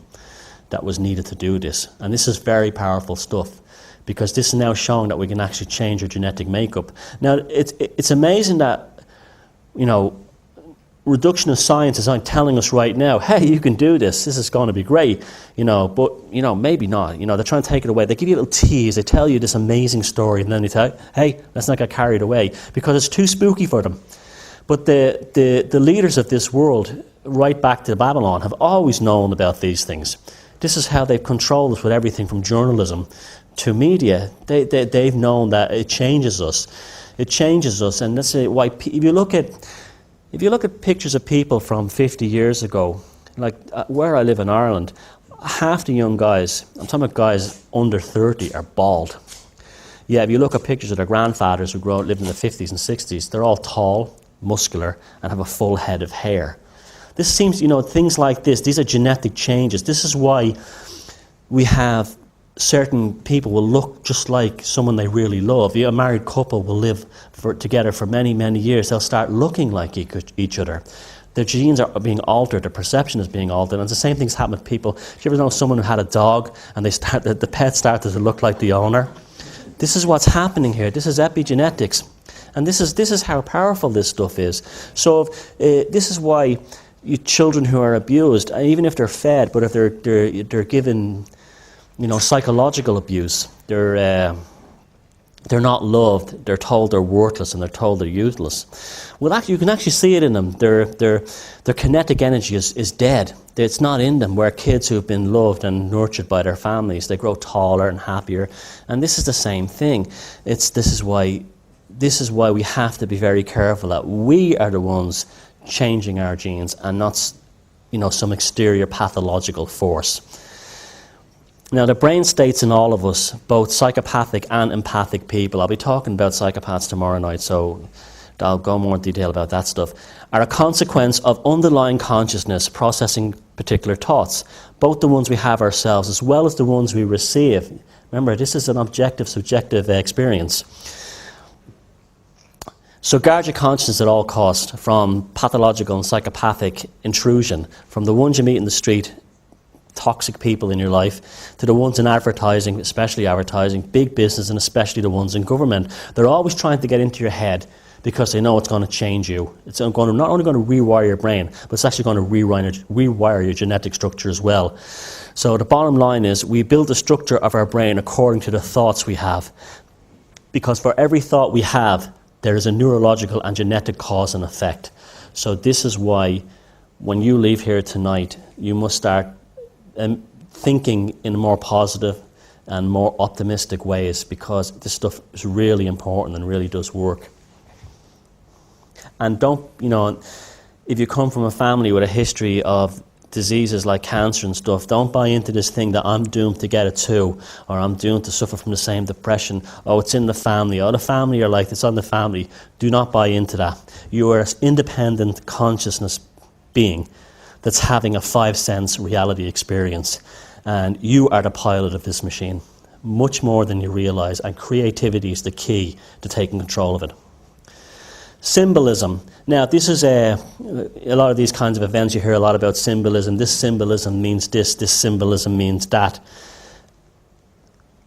that was needed to do this. And this is very powerful stuff, because this is now showing that we can actually change our genetic makeup. Now, it's amazing that, reductionist science is telling us right now, hey, you can do this, this is going to be great, but, maybe not. They're trying to take it away. They give you a little tease, they tell you this amazing story, and then they tell you, hey, let's not get carried away, because it's too spooky for them. But the leaders of this world, right back to Babylon, have always known about these things. This is how they've controlled us with everything from journalism to media. They've known that it changes us. It changes us, and that's why if you look at pictures of people from 50 years ago, like where I live in Ireland, half the young guys, I'm talking about guys under 30, are bald. Yeah, if you look at pictures of their grandfathers who lived in the 50s and 60s, they're all tall, muscular, and have a full head of hair. This seems, things like this, these are genetic changes. This is why we have certain people will look just like someone they really love. A married couple will live together for many, many years. They'll start looking like each other. Their genes are being altered, their perception is being altered. And the same things happen with people. Do you ever know someone who had a dog and the pet started to look like the owner? This is what's happening here. This is epigenetics. And this is how powerful this stuff is. So this is why children who are abused, even if they're fed, but if they're given, psychological abuse, they're not loved, they're told they're worthless, and they're told they're useless. Well, actually, you can actually see it in them. Their kinetic energy is dead. It's not in them. Where kids who have been loved and nurtured by their families, they grow taller and happier. And this is the same thing. This is why we have to be very careful that we are the ones changing our genes and not, some exterior pathological force. Now, the brain states in all of us, both psychopathic and empathic people, I'll be talking about psychopaths tomorrow night, so I'll go more in detail about that stuff, are a consequence of underlying consciousness processing particular thoughts, both the ones we have ourselves as well as the ones we receive. Remember, this is an objective, subjective experience. So guard your conscience at all costs from pathological and psychopathic intrusion, from the ones you meet in the street, toxic people in your life, to the ones in advertising, especially advertising, big business, and especially the ones in government. They're always trying to get into your head because they know it's going to change you. It's not only going to rewire your brain, but it's actually going to rewire your genetic structure as well. So the bottom line is we build the structure of our brain according to the thoughts we have. Because for every thought we have, there is a neurological and genetic cause and effect. So this is why when you leave here tonight, you must start thinking in more positive and more optimistic ways, because this stuff is really important and really does work. And don't, if you come from a family with a history of diseases like cancer and stuff, don't buy into this thing that I'm doomed to get it too, or I'm doomed to suffer from the same depression. Oh, it's in the family. Oh, the family are like, it's on the family. Do not buy into that. You are an independent consciousness being that's having a 5-sense reality experience. And you are the pilot of this machine, much more than you realize. And creativity is the key to taking control of it. Symbolism. Now, this is a lot of these kinds of events, you hear a lot about symbolism. This symbolism means this symbolism means that.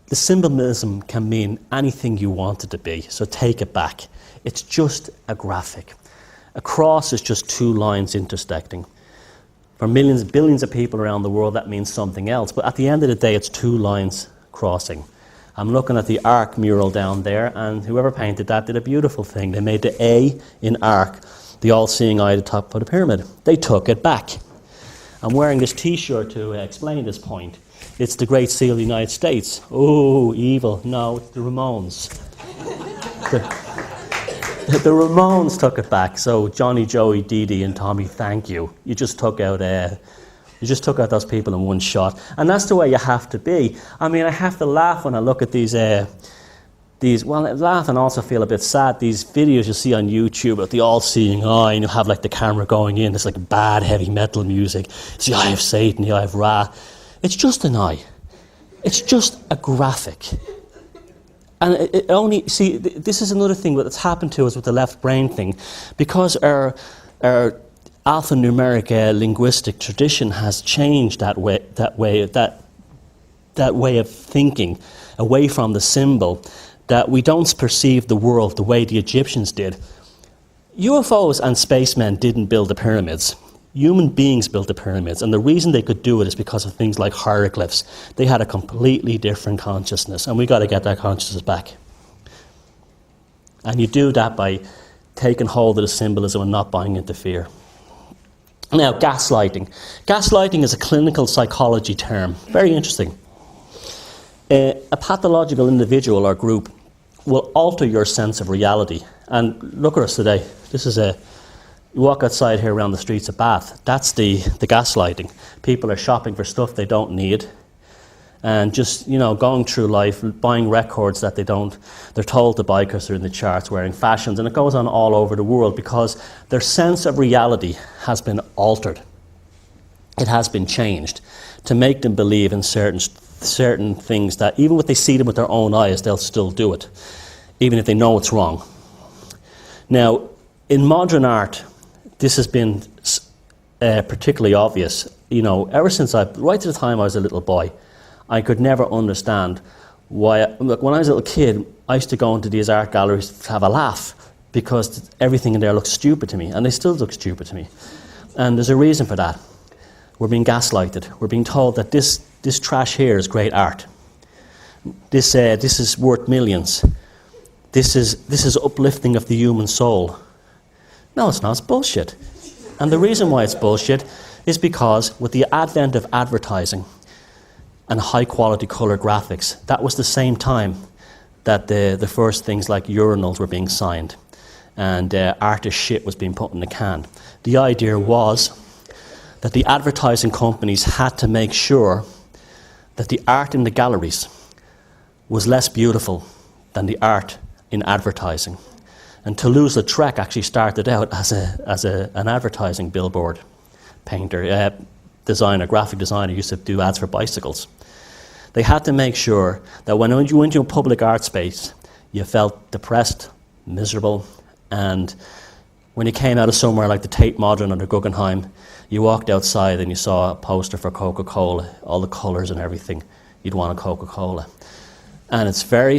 The symbolism can mean anything you want it to be, so take it back. It's just a graphic. A cross is just two lines intersecting. For millions, billions of people around the world, that means something else. But at the end of the day, it's two lines crossing. I'm looking at the Arc mural down there, and whoever painted that did a beautiful thing. They made the A in Arc, the all-seeing eye at the top of the pyramid. They took it back. I'm wearing this T-shirt to explain this point. It's the Great Seal of the United States. Oh, evil. No, it's the Ramones. The Ramones took it back. So Johnny, Joey, Dee Dee, and Tommy, thank you. You just took out those people in one shot. And that's the way you have to be. I mean, I have to laugh when I look at these, I laugh and also feel a bit sad. These videos you see on YouTube of the all-seeing eye, and you have like the camera going in. It's like bad heavy metal music. It's the eye of Satan, the eye of Ra. It's just an eye. It's just a graphic. And this is another thing that's happened to us with the left brain thing. Because our alphanumeric linguistic tradition has changed that way of thinking away from the symbol, that we don't perceive the world the way the Egyptians did. UFOs and spacemen didn't build the pyramids. Human beings built the pyramids, and the reason they could do it is because of things like hieroglyphs. They had a completely different consciousness, and we got to get that consciousness back. And you do that by taking hold of the symbolism and not buying into fear. Now, gaslighting. Gaslighting is a clinical psychology term. Very interesting. A pathological individual or group will alter your sense of reality. And look at us today. You walk outside here around the streets of Bath. That's the gaslighting. People are shopping for stuff they don't need, and just going through life buying records that they're told to buy because they're in the charts, wearing fashions, and it goes on all over the world because their sense of reality has been altered. It has been changed to make them believe in certain certain things that even if they see them with their own eyes, they'll still do it, even if they know it's wrong. Now, in modern art, this has been particularly obvious. You know, ever since right to the time I was a little boy, I could never understand why. Look, when I was a little kid, I used to go into these art galleries to have a laugh because everything in there looked stupid to me, and they still look stupid to me. And there's a reason for that. We're being gaslighted. We're being told that this trash here is great art. This is worth millions. This is uplifting of the human soul. No, it's not. It's bullshit. And the reason why it's bullshit is because with the advent of advertising and high-quality colour graphics, that was the same time that the first things like urinals were being signed and artist shit was being put in the can. The idea was that the advertising companies had to make sure that the art in the galleries was less beautiful than the art in advertising. And Toulouse-Lautrec actually started out as an advertising billboard painter, designer, graphic designer, used to do ads for bicycles. They had to make sure that when you went into a public art space, you felt depressed, miserable, and when you came out of somewhere like the Tate Modern or the Guggenheim, you walked outside and you saw a poster for Coca-Cola, all the colours and everything. You'd want a Coca-Cola. And it's very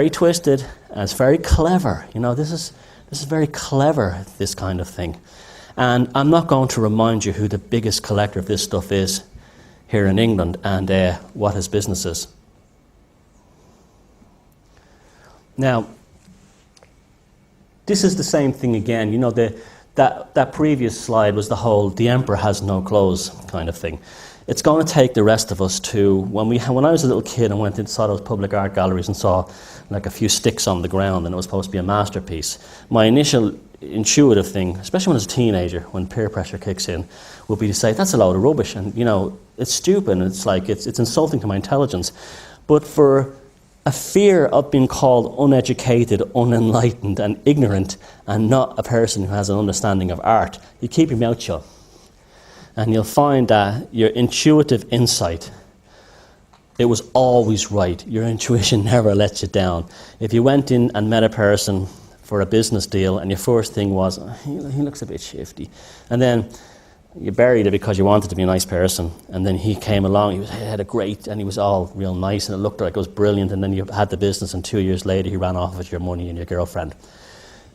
twisted and it's very clever. You know, this is very clever, this kind of thing. And I'm not going to remind you who the biggest collector of this stuff is here in England and what his business is. Now, this is the same thing again. You know, that previous slide was the whole "the emperor has no clothes" kind of thing. It's going to take the rest of us to when I was a little kid and went and saw those public art galleries and saw like a few sticks on the ground and it was supposed to be a masterpiece. My initial intuitive thing, especially when I was a teenager, when peer pressure kicks in, would be to say that's a load of rubbish and you know it's stupid. And it's like it's insulting to my intelligence. But for a fear of being called uneducated, unenlightened, and ignorant, and not a person who has an understanding of art, you keep your mouth shut. And you'll find that your intuitive insight, it was always right. Your intuition never lets you down. If you went in and met a person for a business deal, and your first thing was, he looks a bit shifty, and then you buried it because you wanted to be a nice person, and then he came along, he had a great, and he was all real nice, and it looked like it was brilliant, and then you had the business, and 2 years later he ran off with your money and your girlfriend.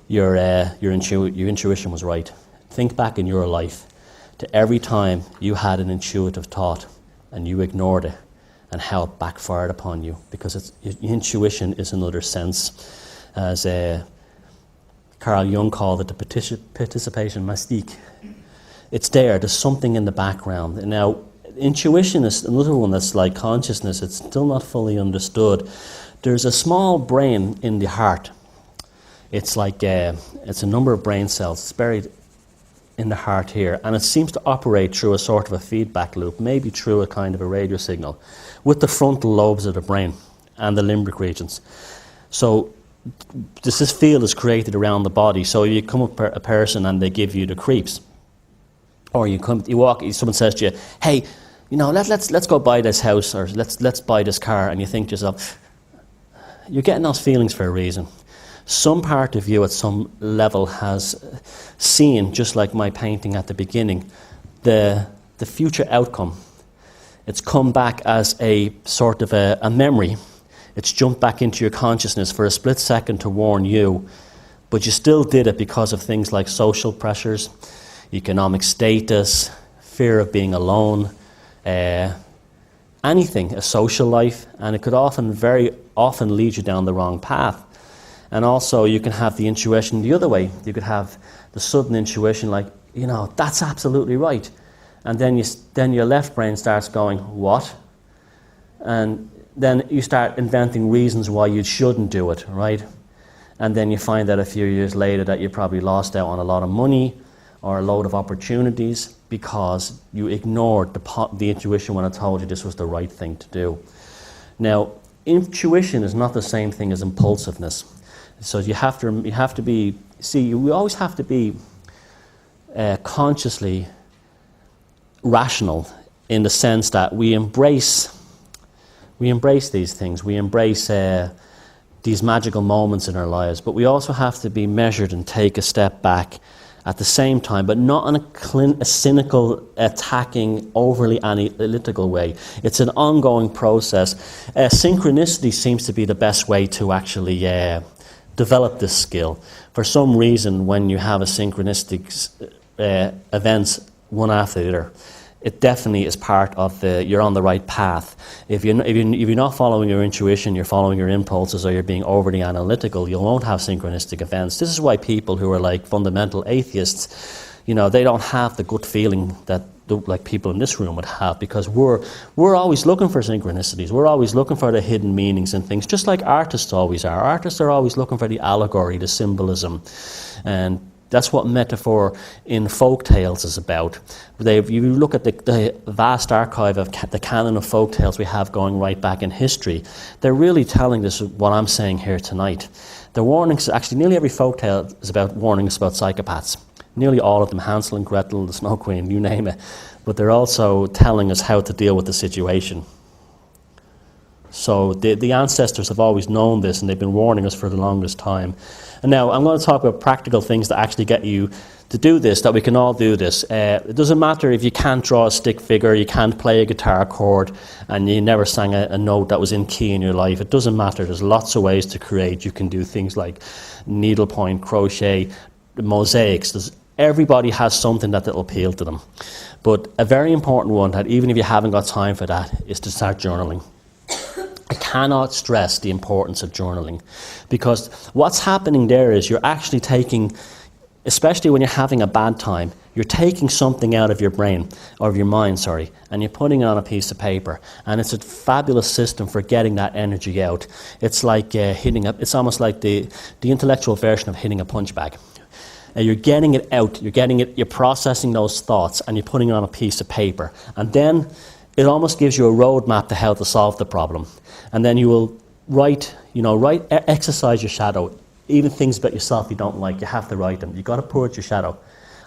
Your intuition was right. Think back in your life to every time you had an intuitive thought and you ignored it, and how it backfired upon you, because your intuition is another sense, as Carl Jung called it, the participation mystique. It's there's something in the background. Now, intuition is another one that's like consciousness. It's still not fully understood. There's a small brain in the heart. It's like, it's a number of brain cells. It's buried in the heart here, and it seems to operate through a sort of a feedback loop, maybe through a kind of a radio signal, with the frontal lobes of the brain and the limbic regions. So this field is created around the body. So you come up a person and they give you the creeps. Or you walk, someone says to you, hey, you know, let's go buy this house, or let's buy this car, and you think to yourself, you're getting those feelings for a reason. Some part of you at some level has seen, just like my painting at the beginning, the future outcome. It's come back as a sort of a memory. It's jumped back into your consciousness for a split second to warn you, but you still did it because of things like social pressures, economic status, fear of being alone, anything, a social life, and it could very often lead you down the wrong path. And also you can have the intuition the other way. You could have the sudden intuition like, you know, that's absolutely right. And then your left brain starts going, what? And then you start inventing reasons why you shouldn't do it, right? And then you find out a few years later that you probably lost out on a lot of money or a load of opportunities because you ignored the intuition when I told you this was the right thing to do. Now, intuition is not the same thing as impulsiveness. So you have to be, we always have to be consciously rational in the sense that we embrace We embrace these things. We embrace these magical moments in our lives, but we also have to be measured and take a step back at the same time, but not in a cynical, attacking, overly analytical way. It's an ongoing process. Synchronicity seems to be the best way to actually develop this skill. For some reason, when you have a synchronistic events one after the other, it definitely is part of you're on the right path. If you're not following your intuition, you're following your impulses, or you're being overly analytical, you won't have synchronistic events. This is why people who are like fundamental atheists, they don't have the gut feeling that like people in this room would have, because we're always looking for synchronicities. We're always looking for the hidden meanings and things, just like artists always are. Artists are always looking for the allegory, the symbolism, and that's what metaphor in folk tales is about. If you look at the vast archive of the canon of folk tales we have going right back in history, they're really telling us what I'm saying here tonight. The warnings, actually nearly every folk tale is about warnings about psychopaths. Nearly all of them, Hansel and Gretel, the Snow Queen, you name it. But they're also telling us how to deal with the situation. So the ancestors have always known this, and they've been warning us for the longest time. And now I'm going to talk about practical things that actually get you to do this, that we can all do this. It doesn't matter if you can't draw a stick figure, you can't play a guitar chord, and you never sang a note that was in key in your life. It doesn't matter. There's lots of ways to create. You can do things like needlepoint, crochet, mosaics. Everybody has something that'll appeal to them. But a very important one, that even if you haven't got time for that, is to start journaling. I cannot stress the importance of journaling, because what's happening there is you're actually taking, especially when you're having a bad time, you're taking something out of your brain, or of your mind, and you're putting it on a piece of paper. And it's a fabulous system for getting that energy out. It's like it's almost like the intellectual version of hitting a punch bag. You're getting it out, you're processing those thoughts, and you're putting it on a piece of paper. And then it almost gives you a roadmap to how to solve the problem. And then you will exercise your shadow. Even things about yourself you don't like, you have to write them. You've got to purge your shadow.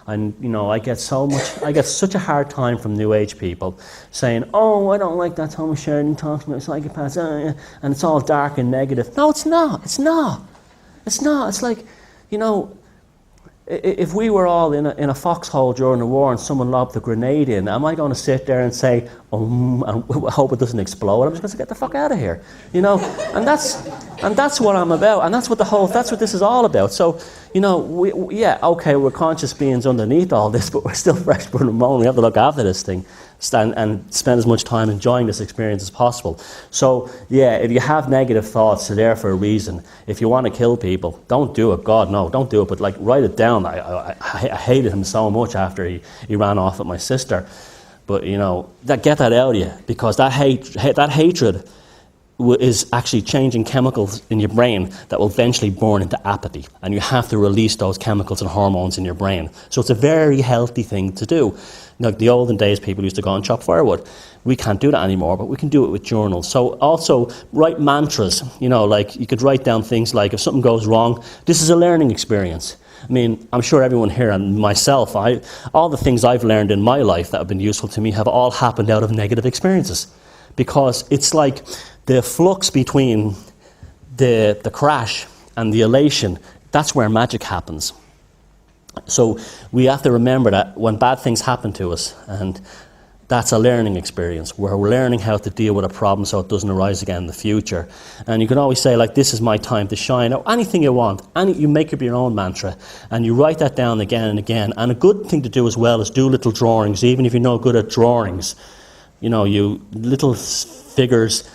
And, I get such a hard time from New Age people saying, oh, I don't like that Thomas Sheridan talks about psychopaths, and it's all dark and negative. No, it's not. It's not. It's like, if we were all in a foxhole during the war and someone lobbed a grenade in, am I going to sit there and say, and hope it doesn't explode? I'm just going to get the fuck out of here, And that's what I'm about, and that's what this is all about. So, we're conscious beings underneath all this, but we're still fresh from the moment. We have to look after this thing and spend as much time enjoying this experience as possible. So, if you have negative thoughts, they're there for a reason. If you want to kill people, don't do it. God, no, don't do it. But write it down. I hated him so much after he ran off with my sister. But get that out of you, because that hatred is actually changing chemicals in your brain that will eventually burn into apathy, and you have to release those chemicals and hormones in your brain. So it's a very healthy thing to do. Like the olden days, people used to go and chop firewood. We can't do that anymore, but we can do it with journals. So also write mantras. You could write down things like, if something goes wrong, this is a learning experience. I mean, I'm sure everyone here and myself, all the things I've learned in my life that have been useful to me have all happened out of negative experiences, because it's like the flux between the crash and the elation. That's where magic happens. So we have to remember that when bad things happen to us, and that's a learning experience where we're learning how to deal with a problem so it doesn't arise again in the future. And you can always say, this is my time to shine, or anything you want. You make up your own mantra, and you write that down again and again. And a good thing to do as well is do little drawings, even if you're not good at drawings. You little figures,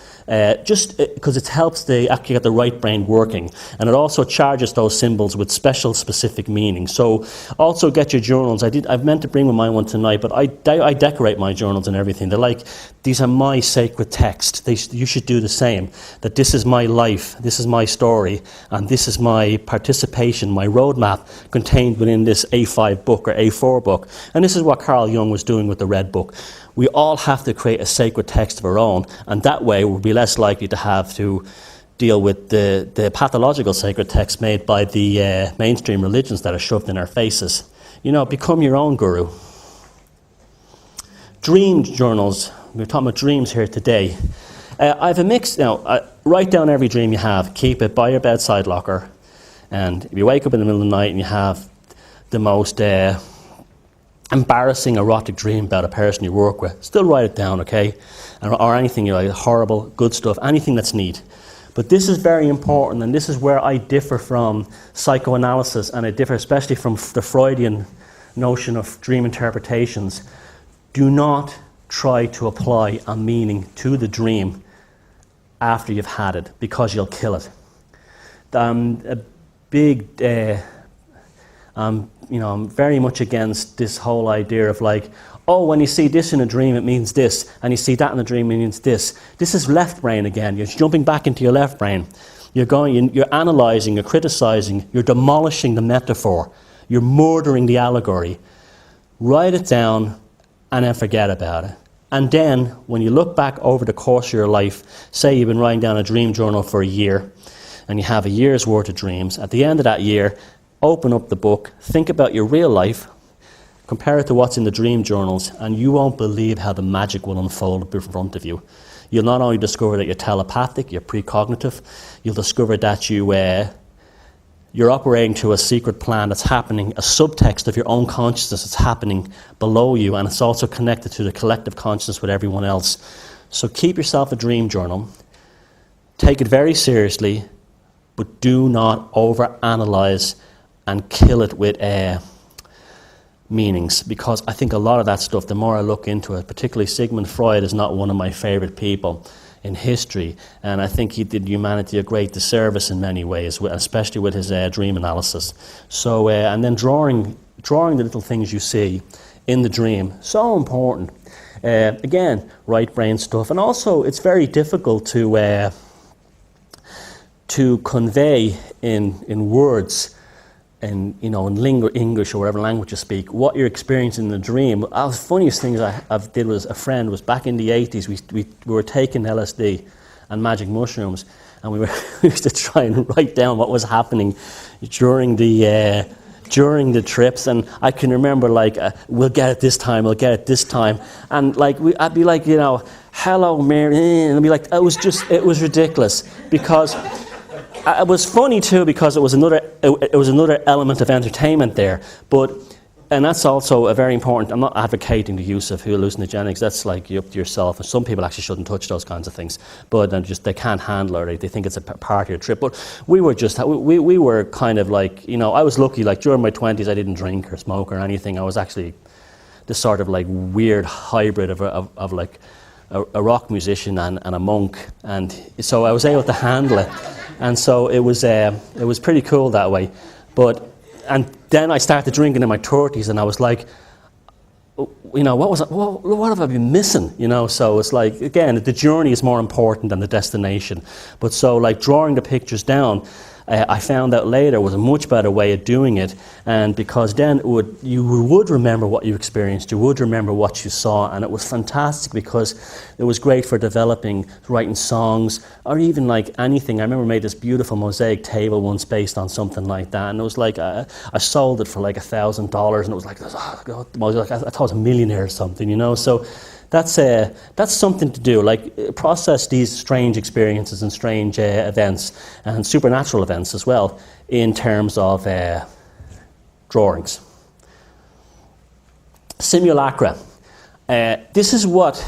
just because it helps to actually get the right brain working, and it also charges those symbols with special specific meaning. So also get your journals. I've meant to bring my one tonight, but I decorate my journals and everything. They're like, these are my sacred text. You should do the same. That this is my life, this is my story, and this is my participation, my roadmap contained within this A5 book or A4 book. And this is what Carl Jung was doing with the Red Book. We all have to create a sacred text of our own, and that way we'll be less likely to have to deal with the pathological sacred texts made by the mainstream religions that are shoved in our faces. Become your own guru. Dream journals. We're talking about dreams here today. I have a mix. Write down every dream you have. Keep it by your bedside locker. And if you wake up in the middle of the night and you have the most embarrassing, erotic dream about a person you work with, still write it down, okay? Or anything you like, horrible, good stuff, anything that's neat. But this is very important, and this is where I differ from psychoanalysis, and I differ especially from the Freudian notion of dream interpretations. Do not try to apply a meaning to the dream after you've had it, because you'll kill it. I'm very much against this whole idea of like, oh, when you see this in a dream, it means this, and you see that in a dream, it means this. This is left brain again. You're jumping back into your left brain. You're analysing, you're criticising, you're demolishing the metaphor, you're murdering the allegory. Write it down and then forget about it. And then, when you look back over the course of your life, say you've been writing down a dream journal for a year, and you have a year's worth of dreams. At the end of that year, open up the book, think about your real life, compare it to what's in the dream journals, and you won't believe how the magic will unfold in front of you. You'll not only discover that you're telepathic, you're precognitive, you'll discover that you're operating to a secret plan that's happening, a subtext of your own consciousness that's happening below you, and it's also connected to the collective consciousness with everyone else. So keep yourself a dream journal, take it very seriously, but do not overanalyze and kill it with meanings, because I think a lot of that stuff, the more I look into it, particularly Sigmund Freud is not one of my favourite people in history, and I think he did humanity a great disservice in many ways, especially with his dream analysis. So, and then drawing the little things you see in the dream, so important. Again, right brain stuff, and also it's very difficult to convey in words, in English or whatever language you speak, what you're experiencing in the dream. The funniest things I did was a friend was back in the 80s. We were taking LSD and magic mushrooms, and we used to try and write down what was happening during the trips. And I can remember we'll get it this time, and I'd be like, hello Mary, and I'd be like, it was ridiculous, because. It was funny too, because it was another element of entertainment there, and that's also a very important. I'm not advocating the use of hallucinogenics. That's like up to yourself. And some people actually shouldn't touch those kinds of things, but they can't handle it. They think it's a part of your trip. But we were kind of like, I was lucky. Like during my 20s, I didn't drink or smoke or anything. I was actually this sort of like weird hybrid of like a rock musician and a monk, and so I was able to handle it. And so it was pretty cool that way. And then I started drinking in my 30s, and I was like, what have I been missing? So it's like, again, the journey is more important than the destination. But so like drawing the pictures down, I found out later was a much better way of doing it, and because then you would remember what you experienced, you would remember what you saw, and it was fantastic because it was great for developing, writing songs, or even like anything. I remember I made this beautiful mosaic table once based on something like that, and it was like I sold it for like $1,000, and it was like, I thought I was a millionaire or something, So that's something to do, like process these strange experiences and strange events and supernatural events as well in terms of drawings. Simulacra. This is what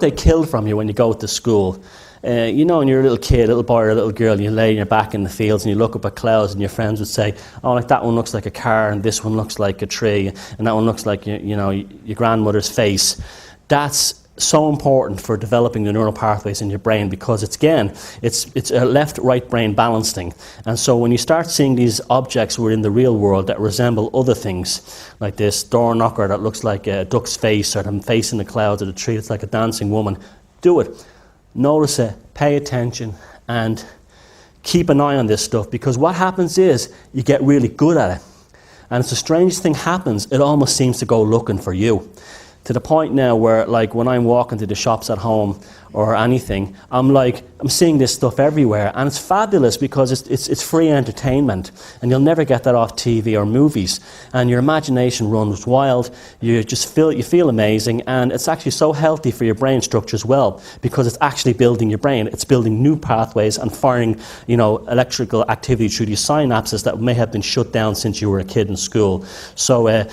they killed from you when you go to school. When you're a little kid, a little boy or a little girl, you lay on your back in the fields and you look up at clouds, and your friends would say, oh, like that one looks like a car, and this one looks like a tree, and that one looks like your grandmother's face. That's so important for developing the neural pathways in your brain, because it's a left-right brain balancing. And so when you start seeing these objects within the real world that resemble other things, like this door knocker that looks like a duck's face, or them face in the clouds, or the tree that's like a dancing woman, do it. Notice it, pay attention, and keep an eye on this stuff, because what happens is you get really good at it. And if the strangest thing happens, it almost seems to go looking for you. to the point now where, like, when I'm walking to the shops at home or anything, I'm seeing this stuff everywhere, and it's fabulous because it's free entertainment, and you'll never get that off TV or movies, and your imagination runs wild. You feel amazing, and it's actually so healthy for your brain structure as well, because it's actually building your brain. It's building new pathways and firing, electrical activity through these synapses that may have been shut down since you were a kid in school. So,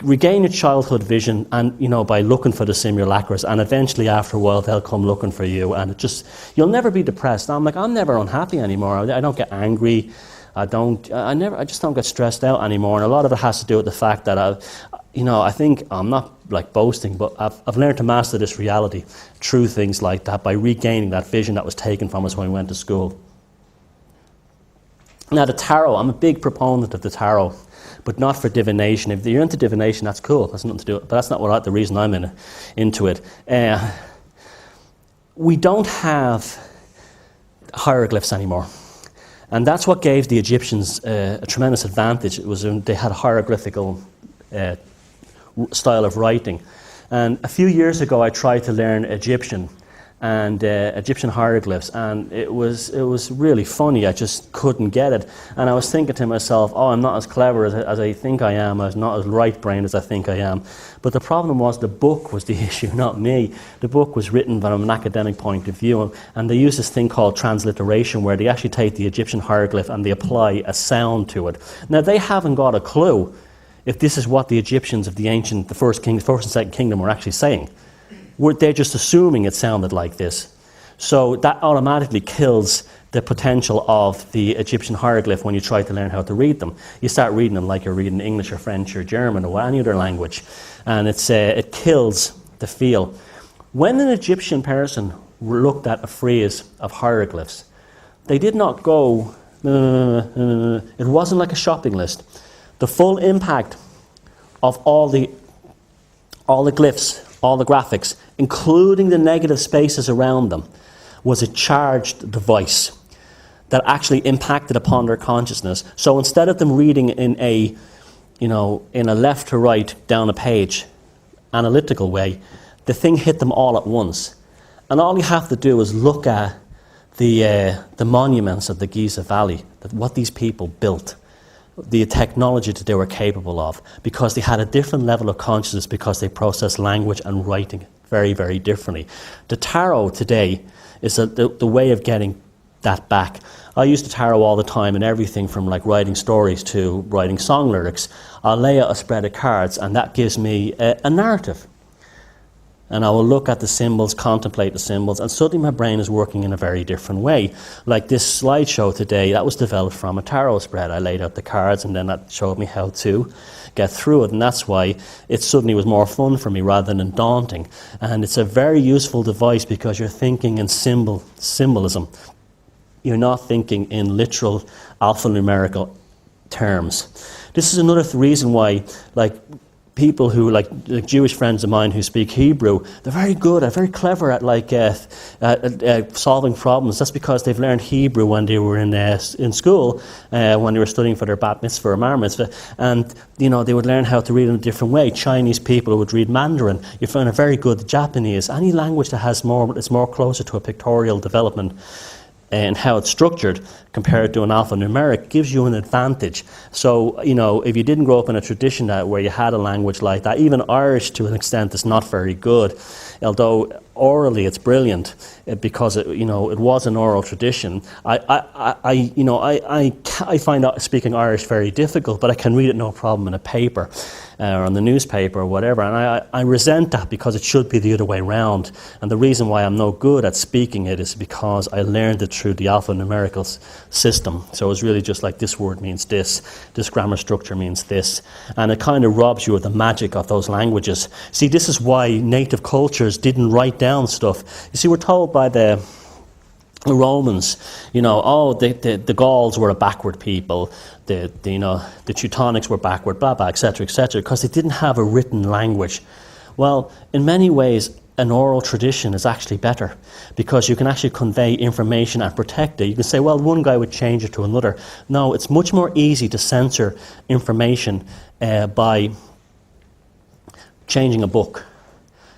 regain your childhood vision, and by looking for the simulacras, and eventually after a while they'll come looking for you, and you'll never be depressed. I'm never unhappy anymore. I don't get angry. I just don't get stressed out anymore. And a lot of it has to do with the fact that I think I'm not like boasting, but I've learned to master this reality through things like that by regaining that vision that was taken from us when we went to school. Now the tarot, I'm a big proponent of the tarot, but not for divination. If you're into divination, that's cool. That's nothing to do with it. But that's not the reason I'm into it. We don't have hieroglyphs anymore. And that's what gave the Egyptians a tremendous advantage. It was they had a hieroglyphical style of writing. And a few years ago, I tried to learn Egyptian and Egyptian hieroglyphs, and it was really funny. I just couldn't get it, and I was thinking to myself, I'm not as clever as I think I am. I'm not as right-brained as I think I am. But the problem was the book was the issue, not me. The book was written from an academic point of view, and they use this thing called transliteration, where they actually take the Egyptian hieroglyph and they apply a sound to it. Now, they haven't got a clue if this is what the Egyptians of the first and second kingdom were actually saying. They're just assuming it sounded like this. So that automatically kills the potential of the Egyptian hieroglyph when you try to learn how to read them. You start reading them like you're reading English or French or German or any other language, and it kills the feel. When an Egyptian person looked at a frieze of hieroglyphs, they did not go, it wasn't like a shopping list. The full impact of all the glyphs, all the graphics, including the negative spaces around them, was a charged device that actually impacted upon their consciousness. So instead of them reading in a left to right down a page, analytical way, the thing hit them all at once. And all you have to do is look at the monuments of the Giza Valley, what these people built, the technology that they were capable of, because they had a different level of consciousness, because they processed language and writing very, very differently. The tarot today is the way of getting that back. I use the tarot all the time in everything from like writing stories to writing song lyrics. I'll lay out a spread of cards, and that gives me a narrative. And I will look at the symbols, contemplate the symbols, and suddenly my brain is working in a very different way. Like this slideshow today, that was developed from a tarot spread. I laid out the cards, and then that showed me how to get through it, and that's why it suddenly was more fun for me rather than daunting. And it's a very useful device because you're thinking in symbolism. You're not thinking in literal alphanumerical terms. This is another reason why, people who, like Jewish friends of mine who speak Hebrew, they're very clever at solving problems. That's because they've learned Hebrew when they were in school, when they were studying for their bat mitzvah or mar mitzvah, and they would learn how to read in a different way. Chinese people would read Mandarin. You find a very good Japanese. Any language that is more closer to a pictorial development and how it's structured compared to an alphanumeric gives you an advantage. So, if you didn't grow up in a tradition where you had a language like that, even Irish to an extent is not very good, although orally it's brilliant because it was an oral tradition. I find out speaking Irish very difficult, but I can read it no problem in a paper or on the newspaper or whatever, and I resent that because it should be the other way around. And the reason why I'm no good at speaking it is because I learned it through the alphanumerical system. So it's really just like this word means this grammar structure means this, and it kind of robs you of the magic of those languages. See, this is why native cultures didn't write down stuff. You see, we're told by the Romans, the Gauls were a backward people, the Teutonics were backward, blah blah, etc., because they didn't have a written language. Well, in many ways, an oral tradition is actually better because you can actually convey information and protect it. You can say, well, one guy would change it to another. No, it's much more easy to censor information by changing a book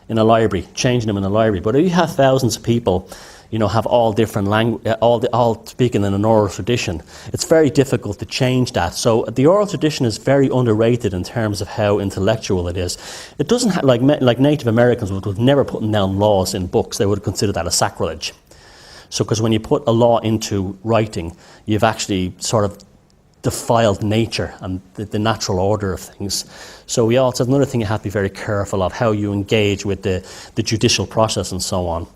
in a library, changing them in a library. But if you have thousands of people, have all different language, all speaking in an oral tradition, it's very difficult to change that. So the oral tradition is very underrated in terms of how intellectual it is. It doesn't like Native Americans would never put down laws in books. They would consider that a sacrilege. So because when you put a law into writing, you've actually sort of defiled nature and the natural order of things. So it's another thing you have to be very careful of, how you engage with the judicial process and so on.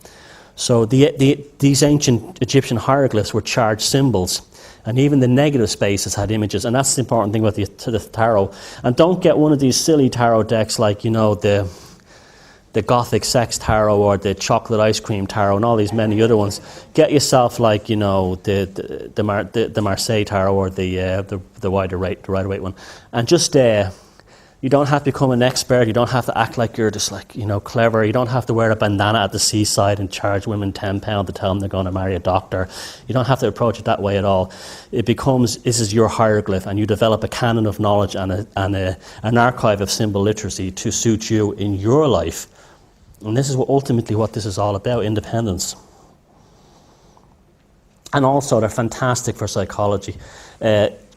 So these ancient Egyptian hieroglyphs were charged symbols, and even the negative spaces had images, and that's the important thing about the tarot. And don't get one of these silly tarot decks like the Gothic sex tarot or the chocolate ice cream tarot and all these many other ones. Get yourself like the Marseille tarot or the Rider-Waite one, and just you don't have to become an expert. You don't have to act like you're just clever. You don't have to wear a bandana at the seaside and charge women £10 to tell them they're going to marry a doctor. You don't have to approach it that way at all. It becomes, this is your hieroglyph, and you develop a canon of knowledge and an archive of symbol literacy to suit you in your life. And this is ultimately what this is all about, independence. And also, they're fantastic for psychology.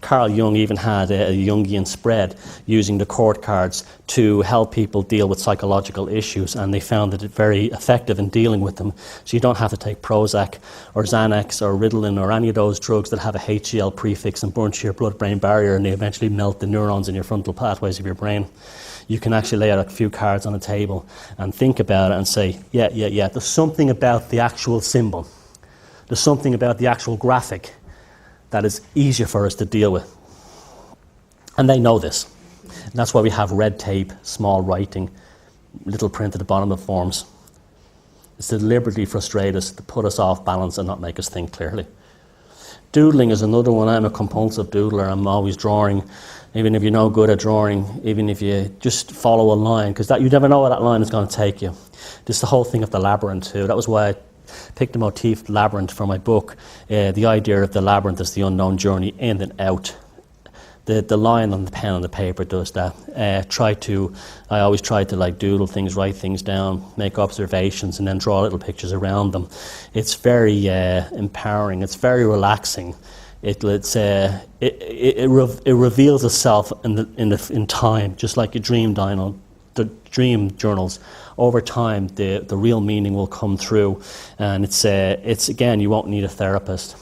Carl Jung even had a Jungian spread using the court cards to help people deal with psychological issues, and they found it very effective in dealing with them. So you don't have to take Prozac or Xanax or Ritalin or any of those drugs that have a HCl prefix and burn to your blood-brain barrier, and they eventually melt the neurons in your frontal pathways of your brain. You can actually lay out a few cards on a table and think about it and say, yeah, there's something about the actual symbol. There's something about the actual graphic that is easier for us to deal with. And they know this. And that's why we have red tape, small writing, little print at the bottom of forms. It's to deliberately frustrate us, to put us off balance and not make us think clearly. Doodling is another one. I'm a compulsive doodler. I'm always drawing. Even if you're no good at drawing, even if you just follow a line, because you never know where that line is going to take you. Just the whole thing of the labyrinth too. That was why I picked the motif labyrinth for my book. The idea of the labyrinth is the unknown journey in and out. The line on the pen and the paper does that. I always try to doodle things, write things down, make observations, and then draw little pictures around them. It's very empowering. It's very relaxing. It reveals itself in time, just like a dream the dream journals. Over time, the real meaning will come through, and it's again, you won't need a therapist.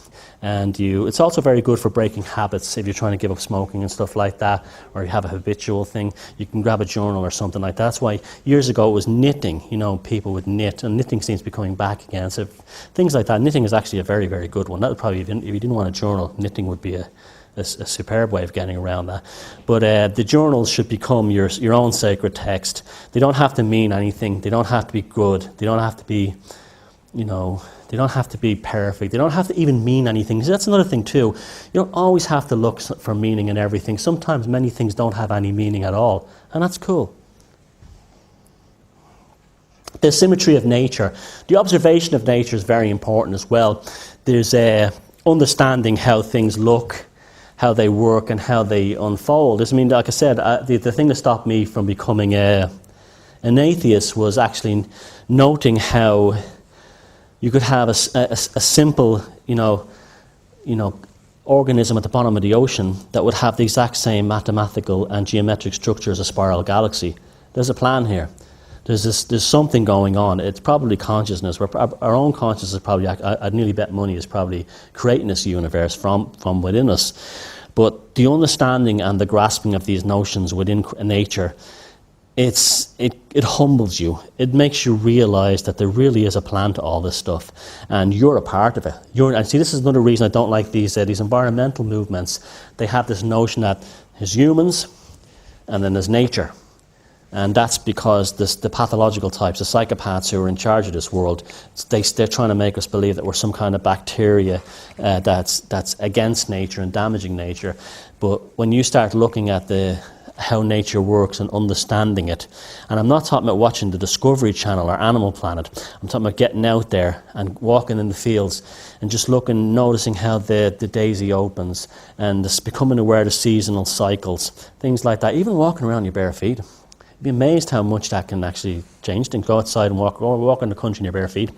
And it's also very good for breaking habits. If you're trying to give up smoking and stuff like that, or you have a habitual thing, you can grab a journal or something like that. That's why years ago it was knitting. People would knit, and knitting seems to be coming back again. So things like that. Knitting is actually a very, very good one. That would probably, if you didn't want a journal, knitting would be a superb way of getting around that. But the journals should become your own sacred text. They don't have to mean anything. They don't have to be good. They don't have to be, they don't have to be perfect. They don't have to even mean anything. So that's another thing too. You don't always have to look for meaning in everything. Sometimes many things don't have any meaning at all, and that's cool. The symmetry of nature. The observation of nature is very important as well. There's understanding how things look, how they work, and how they unfold. Like I said, the thing that stopped me from becoming an atheist was actually noting how you could have a simple, organism at the bottom of the ocean that would have the exact same mathematical and geometric structure as a spiral galaxy. There's a plan here. There's something going on. It's probably consciousness. Our own consciousness is probably, I'd nearly bet money, is probably creating this universe from within us. But the understanding and the grasping of these notions within nature, it humbles you. It makes you realize that there really is a plan to all this stuff, and you're a part of it. And see, this is another reason I don't like these environmental movements. They have this notion that there's humans, and then there's nature. And that's because the pathological types, the psychopaths who are in charge of this world, they're trying to make us believe that we're some kind of bacteria that's against nature and damaging nature. But when you start looking at how nature works and understanding it, and I'm not talking about watching the Discovery Channel or Animal Planet, I'm talking about getting out there and walking in the fields and just looking, noticing how the daisy opens, and becoming aware of the seasonal cycles, things like that. Even walking around your bare feet. You'd be amazed how much that can actually change things. Go outside and walk in the country in your bare feet.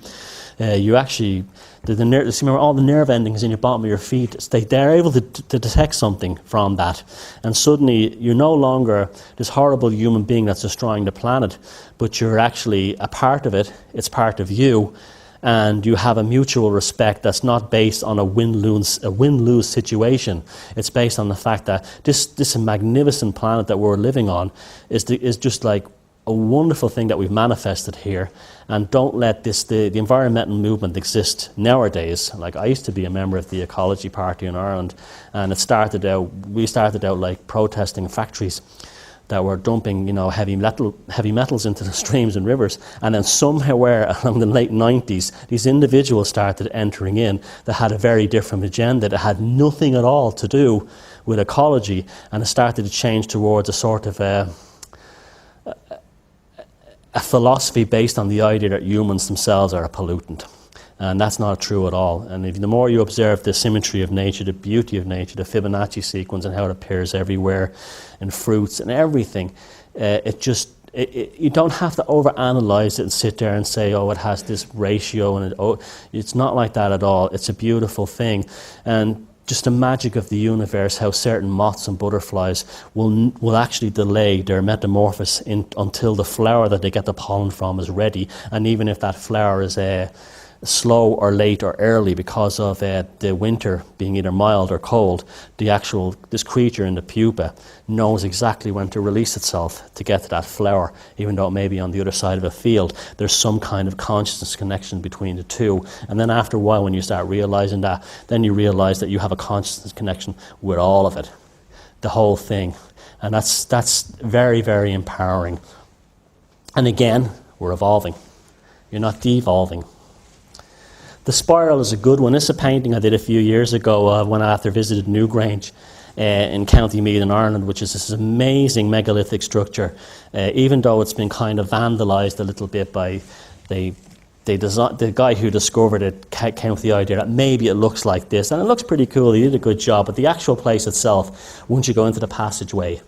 You actually, remember all the nerve endings in your bottom of your feet, they're able to detect something from that. And suddenly you're no longer this horrible human being that's destroying the planet, but you're actually a part of it, it's part of you, and you have a mutual respect that's not based on a win-lose situation. It's based on the fact that this magnificent planet that we're living on is just like a wonderful thing that we've manifested here, and don't let the environmental movement exist nowadays. Like, I used to be a member of the Ecology Party in Ireland, and we started out like protesting factories that were dumping, heavy metals into the streams and rivers, and then somewhere along the late 90s, these individuals started entering in that had a very different agenda that had nothing at all to do with ecology, and it started to change towards a sort of a philosophy based on the idea that humans themselves are a pollutant. And that's not true at all. And the more you observe the symmetry of nature, the beauty of nature, the Fibonacci sequence and how it appears everywhere in fruits and everything, you don't have to overanalyze it and sit there and say, oh, it has this ratio, and it's not like that at all. It's a beautiful thing. And just the magic of the universe, how certain moths and butterflies will actually delay their metamorphosis until the flower that they get the pollen from is ready. And even if that flower is slow or late or early because of the winter being either mild or cold, this creature in the pupa knows exactly when to release itself to get to that flower, even though it may be on the other side of a field. There's some kind of consciousness connection between the two. And then after a while, when you start realizing that, then you realize that you have a consciousness connection with all of it, the whole thing. And that's very, very empowering. And again, we're evolving. You're not devolving. The spiral is a good one. This is a painting I did a few years ago when I after visited Newgrange in County Meath in Ireland, which is this amazing megalithic structure. Even though it's been kind of vandalised a little bit by the guy who discovered it came with the idea that maybe it looks like this, and it looks pretty cool. He did a good job, but the actual place itself, once you go into the passageway,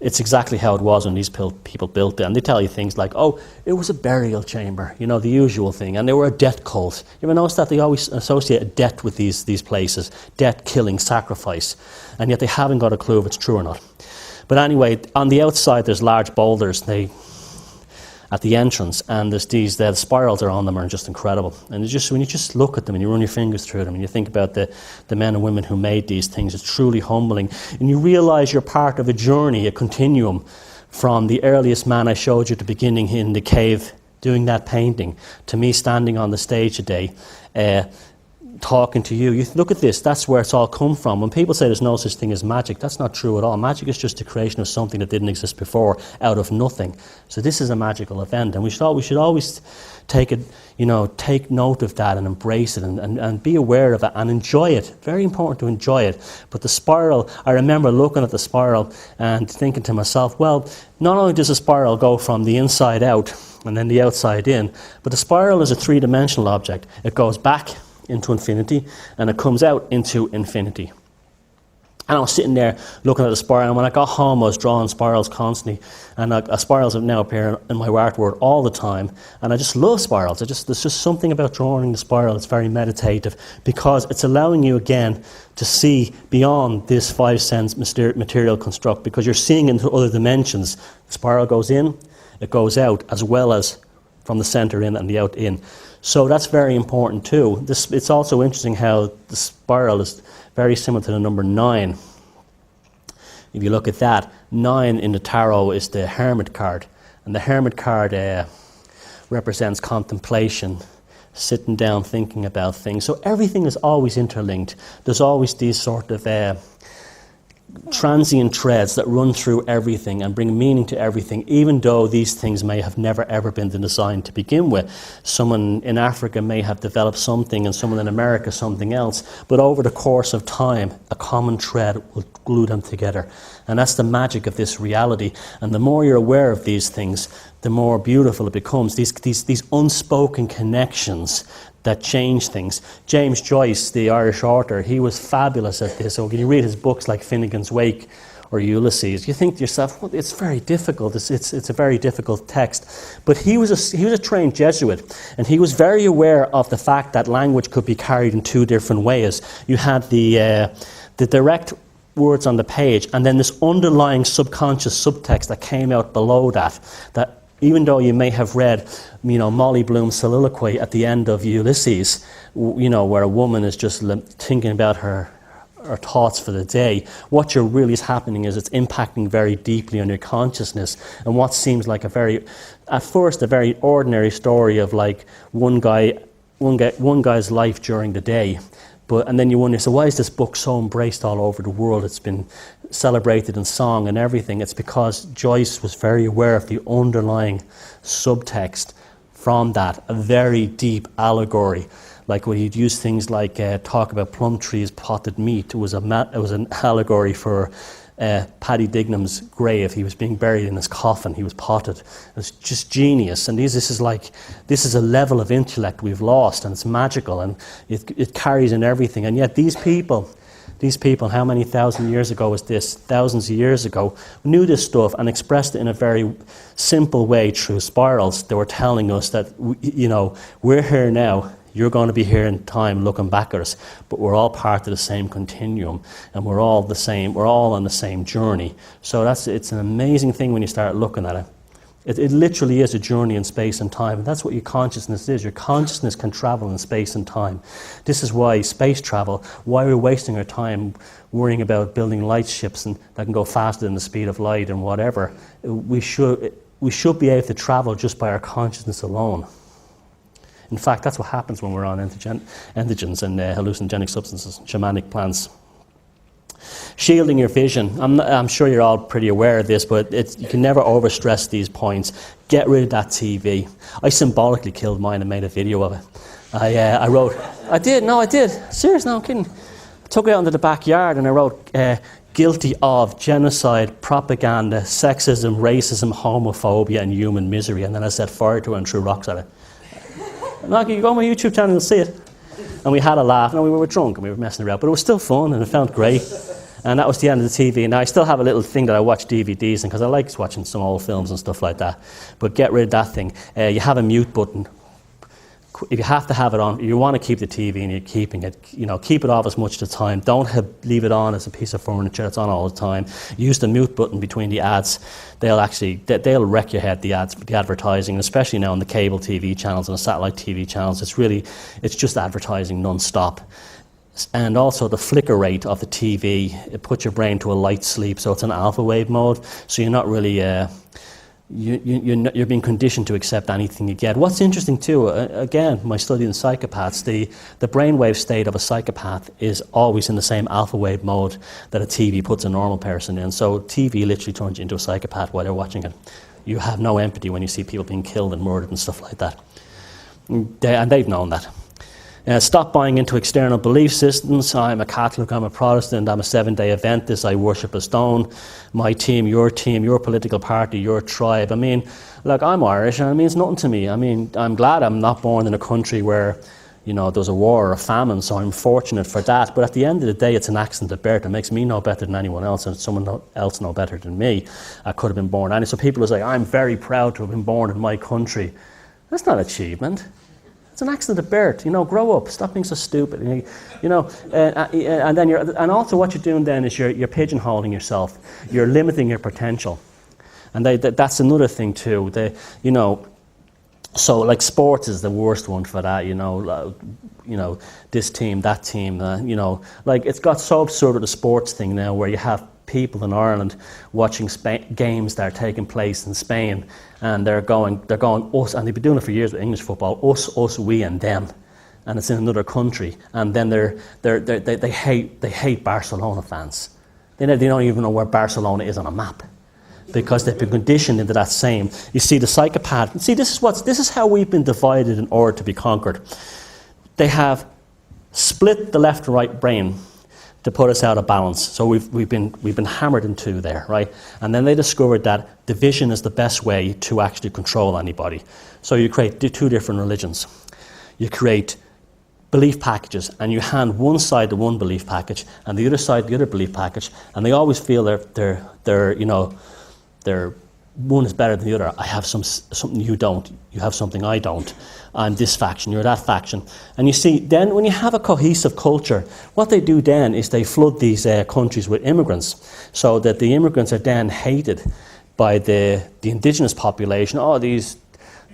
it's exactly how it was when these people built it. And they tell you things like, oh, it was a burial chamber, the usual thing. And they were a death cult. You ever notice that they always associate death with these places? Death, killing, sacrifice. And yet they haven't got a clue if it's true or not. But anyway, on the outside there's large boulders at the entrance, and there's the spirals are on them are just incredible. And when you just look at them and you run your fingers through them and you think about the men and women who made these things, it's truly humbling. And you realize you're part of a journey, a continuum, from the earliest man I showed you at the beginning in the cave doing that painting, to me standing on the stage today, talking to you. You look at this, that's where it's all come from. When people say there's no such thing as magic, that's not true at all. Magic is just the creation of something that didn't exist before out of nothing. So this is a magical event, and we should always take it, take note of that and embrace it and be aware of it and enjoy it. Very important to enjoy it. But the spiral, I remember looking at the spiral and thinking to myself, well, not only does the spiral go from the inside out and then the outside in, but the spiral is a three-dimensional object. It goes back into infinity, and it comes out into infinity. And I was sitting there looking at the spiral, and when I got home I was drawing spirals constantly, and spirals have now appear in my artwork all the time, and I just love spirals. There's just something about drawing the spiral. It's very meditative, because it's allowing you again to see beyond this 5 sense material construct, because you're seeing into other dimensions. The spiral goes in, it goes out, as well as from the center in and the out in. So that's very important too. It's also interesting how the spiral is very similar to the number 9. If you look at that, 9 in the tarot is the Hermit card. And the Hermit card represents contemplation, sitting down, thinking about things. So everything is always interlinked. There's always these sort of transient threads that run through everything and bring meaning to everything, even though these things may have never ever been designed to begin with. Someone in Africa may have developed something, and someone in America something else, but over the course of time a common thread will glue them together. And that's the magic of this reality. And the more you're aware of these things, the more beautiful it becomes. These unspoken connections that change things. James Joyce, the Irish author, he was fabulous at this. So when you read his books like Finnegan's Wake or Ulysses, you think to yourself, well, it's very difficult. It's a very difficult text. But he was a trained Jesuit, and he was very aware of the fact that language could be carried in two different ways. You had the direct words on the page, and then this underlying subconscious subtext that came out below that even though you may have read, Molly Bloom's soliloquy at the end of Ulysses, where a woman is just thinking about her thoughts for the day, what you're really is happening is it's impacting very deeply on your consciousnness. And what seems like at first a very ordinary story of like one guy's life during the day. And then you wonder, so why is this book so embraced all over the world? It's been celebrated in song and everything. It's because Joyce was very aware of the underlying subtext from that, a very deep allegory. Like when he'd use things like talk about plum trees, potted meat. It was an allegory for Paddy Dignam's grave. He was being buried in his coffin. He was potted. It was just genius. And this is a level of intellect we've lost, and it's magical, and it carries in everything. And yet these people, how many thousand years ago was this? Thousands of years ago, knew this stuff and expressed it in a very simple way through spirals. They were telling us that, we're here now. You're going to be here in time looking back at us, but we're all part of the same continuum, and we're all the same. We're all on the same journey. So it's an amazing thing when you start looking at it. It literally is a journey in space and time, and that's what your consciousness is. Your consciousness can travel in space and time. This is why space travel, why we're wasting our time worrying about building light ships and that can go faster than the speed of light and whatever. We should be able to travel just by our consciousness alone. In fact, that's what happens when we're on entheogens and hallucinogenic substances, shamanic plants. Shielding your vision. I'm sure you're all pretty aware of this, but you can never overstress these points. Get rid of that TV. I symbolically killed mine and made a video of it. I did. Seriously, no, I'm kidding. I took it out into the backyard and I wrote, guilty of genocide, propaganda, sexism, racism, homophobia, and human misery. And then I set fire to it and threw rocks at it. No, you go on my YouTube channel and see it. And we had a laugh. We were drunk and we were messing around, but it was still fun and it felt great. And that was the end of the TV. And I still have a little thing that I watch DVDs in because I like watching some old films and stuff like that. But get rid of that thing. You have a mute button. If you have to have it on, you want to keep the TV and you're keeping it, keep it off as much of the time. Don't leave it on as a piece of furniture that's on all the time. Use the mute button between the ads. They'll wreck your head, the advertising, especially now on the cable TV channels and the satellite TV channels. It's just advertising non-stop. And also the flicker rate of the TV, it puts your brain to a light sleep, so it's an alpha wave mode, so you're not really... You're being conditioned to accept anything you get. What's interesting too, again, my study in psychopaths, the brainwave state of a psychopath is always in the same alpha wave mode that a TV puts a normal person in. So TV literally turns you into a psychopath while they're watching it. You have no empathy when you see people being killed and murdered and stuff like that. And they've known that. Stop buying into external belief systems. I'm a Catholic, I'm a Protestant, I'm a Seventh-day Adventist, I worship a stone. My team, your political party, your tribe. Look, I'm Irish and it means nothing to me. I'm glad I'm not born in a country where, there's a war or a famine, so I'm fortunate for that. But at the end of the day, it's an accident of birth. It makes me no better than anyone else, and someone else no better than me. I could have been born. And so people will say, I'm very proud to have been born in my country. That's not achievement. It's an accident of birth. Grow up. Stop being so stupid. And also what you're doing then is you're pigeonholing yourself. You're limiting your potential, and that's another thing too. So like sports is the worst one for that. This team, that team. Like it's got so absurd with the sports thing now, where you have people in Ireland watching games that are taking place in Spain, and they're going us, and they've been doing it for years with English football, us, we, and them, and it's in another country, and then they hate Barcelona fans. They don't even know where Barcelona is on a map, because they've been conditioned into that same. You see, the psychopath. See, this is how we've been divided in order to be conquered. They have split the left and right brain to put us out of balance. So we've been hammered in two there, right? And then they discovered that division is the best way to actually control anybody. So you create two different religions. You create belief packages, and you hand one side the one belief package and the other side the other belief package, and they always feel they're one is better than the other. I have something you don't. You have something I don't. I'm this faction, you're that faction. And you see, then when you have a cohesive culture, what they do then is they flood these countries with immigrants, so that the immigrants are then hated by the indigenous population. Oh, these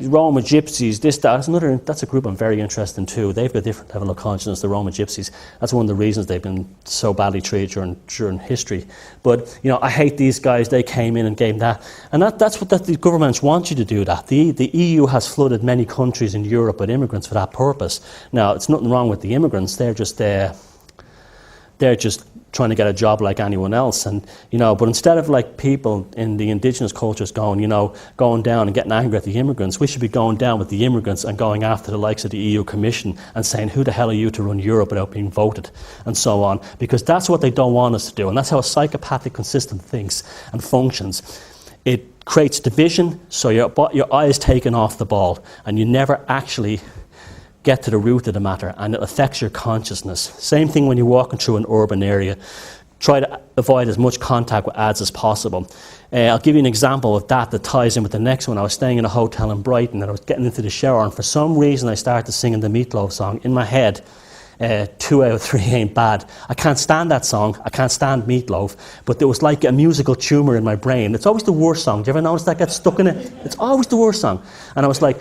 Roma gypsies, this, that. That's a group I'm very interested in too. They've got a different level of consciousness, the Roma gypsies. That's one of the reasons they've been so badly treated during history. But, I hate these guys, they came in and gave that. And that's what the governments want you to do that. The EU has flooded many countries in Europe with immigrants for that purpose. Now, it's nothing wrong with the immigrants, they're just trying to get a job like anyone else, and but instead of like people in the indigenous cultures going down and getting angry at the immigrants, we should be going down with the immigrants and going after the likes of the EU Commission and saying, who the hell are you to run Europe without being voted, and so on, because that's what they don't want us to do, and that's how a psychopathic system thinks and functions. It creates division, so your eye is taken off the ball, and you never actually get to the root of the matter, and it affects your consciousness. Same thing when you're walking through an urban area. Try to avoid as much contact with ads as possible. I'll give you an example of that ties in with the next one. I was staying in a hotel in Brighton, and I was getting into the shower, and for some reason I started singing the Meatloaf song in my head. 2 out of 3 ain't bad. I can't stand that song. I can't stand Meatloaf. But there was like a musical tumour in my brain. It's always the worst song. Do you ever notice that gets stuck in it? It's always the worst song. And I was like,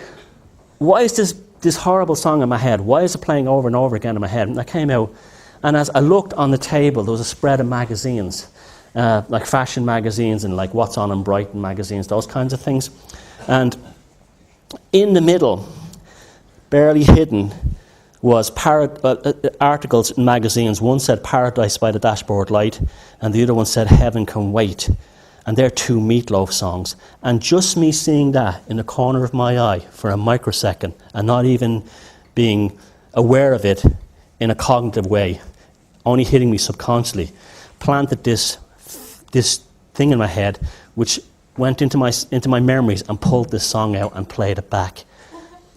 why is this horrible song in my head? Why is it playing over and over again in my head? And I came out, and as I looked on the table, there was a spread of magazines, like fashion magazines and like What's On in Brighton magazines, those kinds of things. And in the middle, barely hidden, was articles in magazines. One said Paradise by the Dashboard Light, and the other one said Heaven Can Wait. And they're 2 Meatloaf songs. And just me seeing that in the corner of my eye for a microsecond and not even being aware of it in a cognitive way, only hitting me subconsciously, planted this thing in my head which went into my memories and pulled this song out and played it back.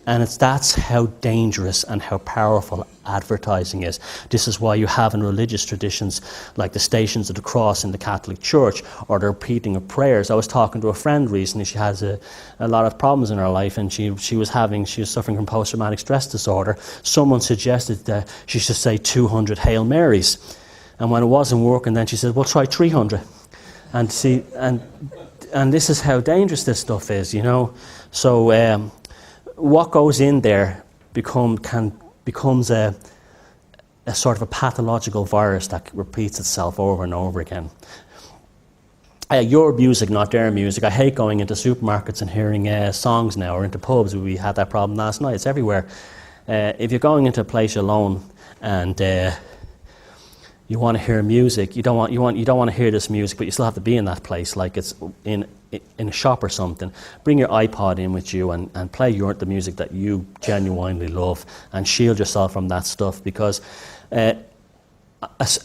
And that's how dangerous and how powerful advertising is. This is why you have in religious traditions like the Stations of the Cross in the Catholic Church, or the repeating of prayers. I was talking to a friend recently. She has a lot of problems in her life, and she was suffering from post-traumatic stress disorder. Someone suggested that she should say 200 Hail Marys. And when it wasn't working, then she said, well, try 300. And see, and this is how dangerous this stuff is, So what goes in there becomes a sort of a pathological virus that repeats itself over and over again. Your music, not their music. I hate going into supermarkets and hearing songs now, or into pubs. We had that problem last night. It's everywhere. If you're going into a place alone and you want to hear music, you don't want to hear this music, but you still have to be in that place, like it's in a shop or something. Bring your iPod in with you and play the music that you genuinely love, and shield yourself from that stuff, because a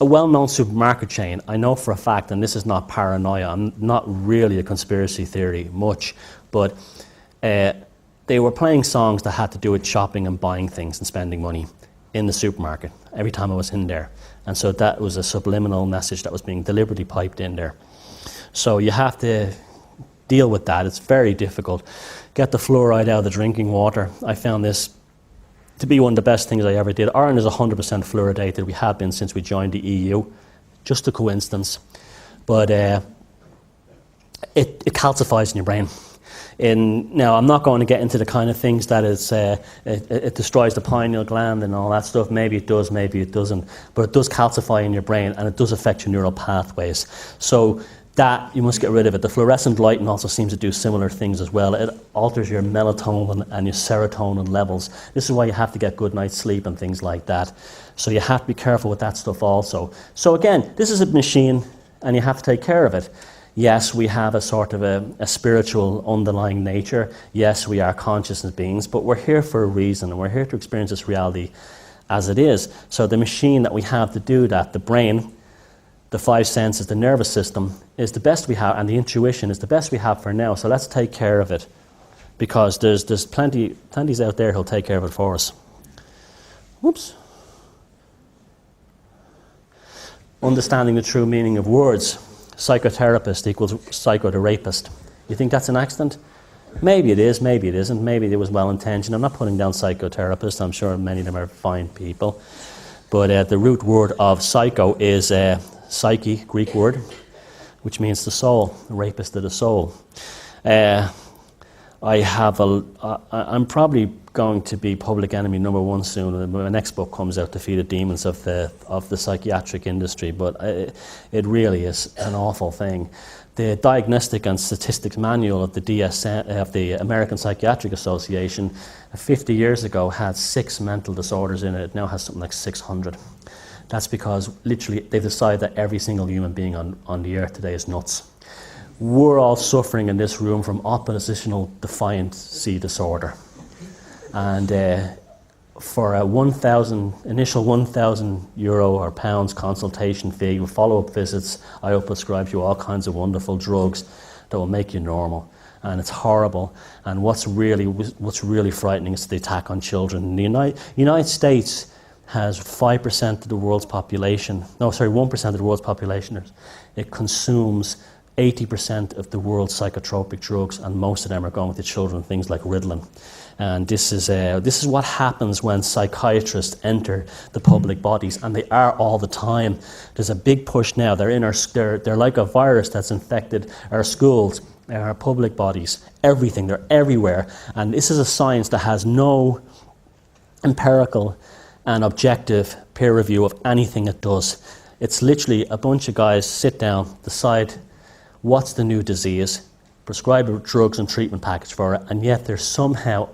well-known supermarket chain, I know for a fact, and this is not paranoia, I'm not really a conspiracy theory much, but they were playing songs that had to do with shopping and buying things and spending money in the supermarket every time I was in there. And so that was a subliminal message that was being deliberately piped in there. So you have to deal with that. It's very difficult. Get the fluoride out of the drinking water. I found this to be one of the best things I ever did. Ireland is 100% fluoridated. We have been since we joined the EU. Just a coincidence. But it calcifies in your brain. Now, I'm not going to get into the kind of things that it destroys the pineal gland and all that stuff. Maybe it does, maybe it doesn't. But it does calcify in your brain, and it does affect your neural pathways. So that, you must get rid of it. The fluorescent lighting also seems to do similar things as well. It alters your melatonin and your serotonin levels. This is why you have to get good night's sleep and things like that. So you have to be careful with that stuff also. So again, this is a machine, and you have to take care of it. Yes, we have a sort of a spiritual underlying nature. Yes, we are consciousness beings, but we're here for a reason, and we're here to experience this reality as it is. So the machine that we have to do that, the brain, the 5 senses, the nervous system, is the best we have, and the intuition is the best we have for now. So let's take care of it, because there's plenty's out there who'll take care of it for us. Whoops. understanding the true meaning of words. Psychotherapist equals psycho the rapist. You think that's an accident? Maybe it is, maybe it isn't, maybe it was well intentioned. I'm not putting down psychotherapists, I'm sure many of them are fine people. But the root word of psycho is psyche, Greek word, which means the soul, the rapist of the soul. I'm probably going to be public enemy number one soon. When my next book comes out, Defeated Demons of the psychiatric industry. But it really is an awful thing. The Diagnostic and Statistics Manual of the DSM, of the American Psychiatric Association, 50 years ago had 6 mental disorders in it. It now has something like 600. That's because literally they've decided that every single human being on the earth today is nuts. We're all suffering in this room from oppositional defiancy disorder. And for a initial €1,000 or pounds consultation fee with follow-up visits, I will prescribe you all kinds of wonderful drugs that will make you normal. And it's horrible. And what's really frightening is the attack on children. The United States has 5% of the world's population. 1% of the world's population. It consumes 80% of the world's psychotropic drugs, and most of them are going to children, things like Ritalin. And this is what happens when psychiatrists enter the public bodies, and they are all the time. There's a big push now. They're like a virus that's infected our schools, our public bodies, everything. They're everywhere. And this is a science that has no empirical and objective peer review of anything it does. It's literally a bunch of guys sit down, decide what's the new disease, prescribe drugs and treatment package for it, and yet they're somehow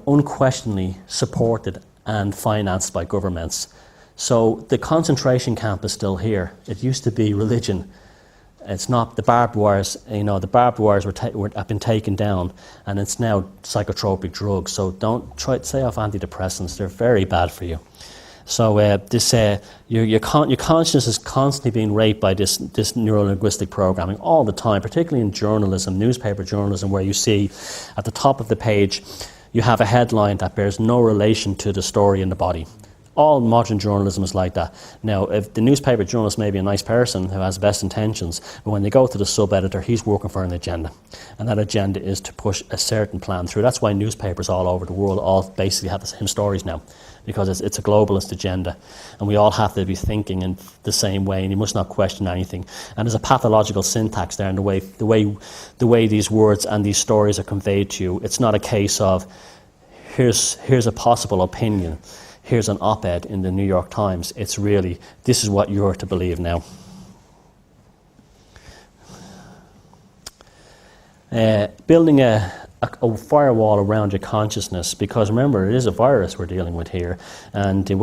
unquestionably supported and financed by governments. So the concentration camp is still here. It used to be religion. It's not. The barbed wires. The barbed wires have been taken down, and it's now psychotropic drugs. So don't try to stay off antidepressants. They're very bad for you. So your consciousness is constantly being raped by this neuro-linguistic programming all the time, particularly in journalism, newspaper journalism, where you see at the top of the page you have a headline that bears no relation to the story in the body. All modern journalism is like that. Now, if the newspaper journalist may be a nice person who has best intentions, but when they go to the sub-editor, he's working for an agenda. And that agenda is to push a certain plan through. That's why newspapers all over the world all basically have the same stories now, because it's a globalist agenda. And we all have to be thinking in the same way, and you must not question anything. And there's a pathological syntax there in the way these words and these stories are conveyed to you. It's not a case of, here's a possible opinion. Here's an op-ed in the New York Times. It's really, this is what you're to believe now. Building a firewall around your consciousness, because remember, it is a virus we're dealing with here. And the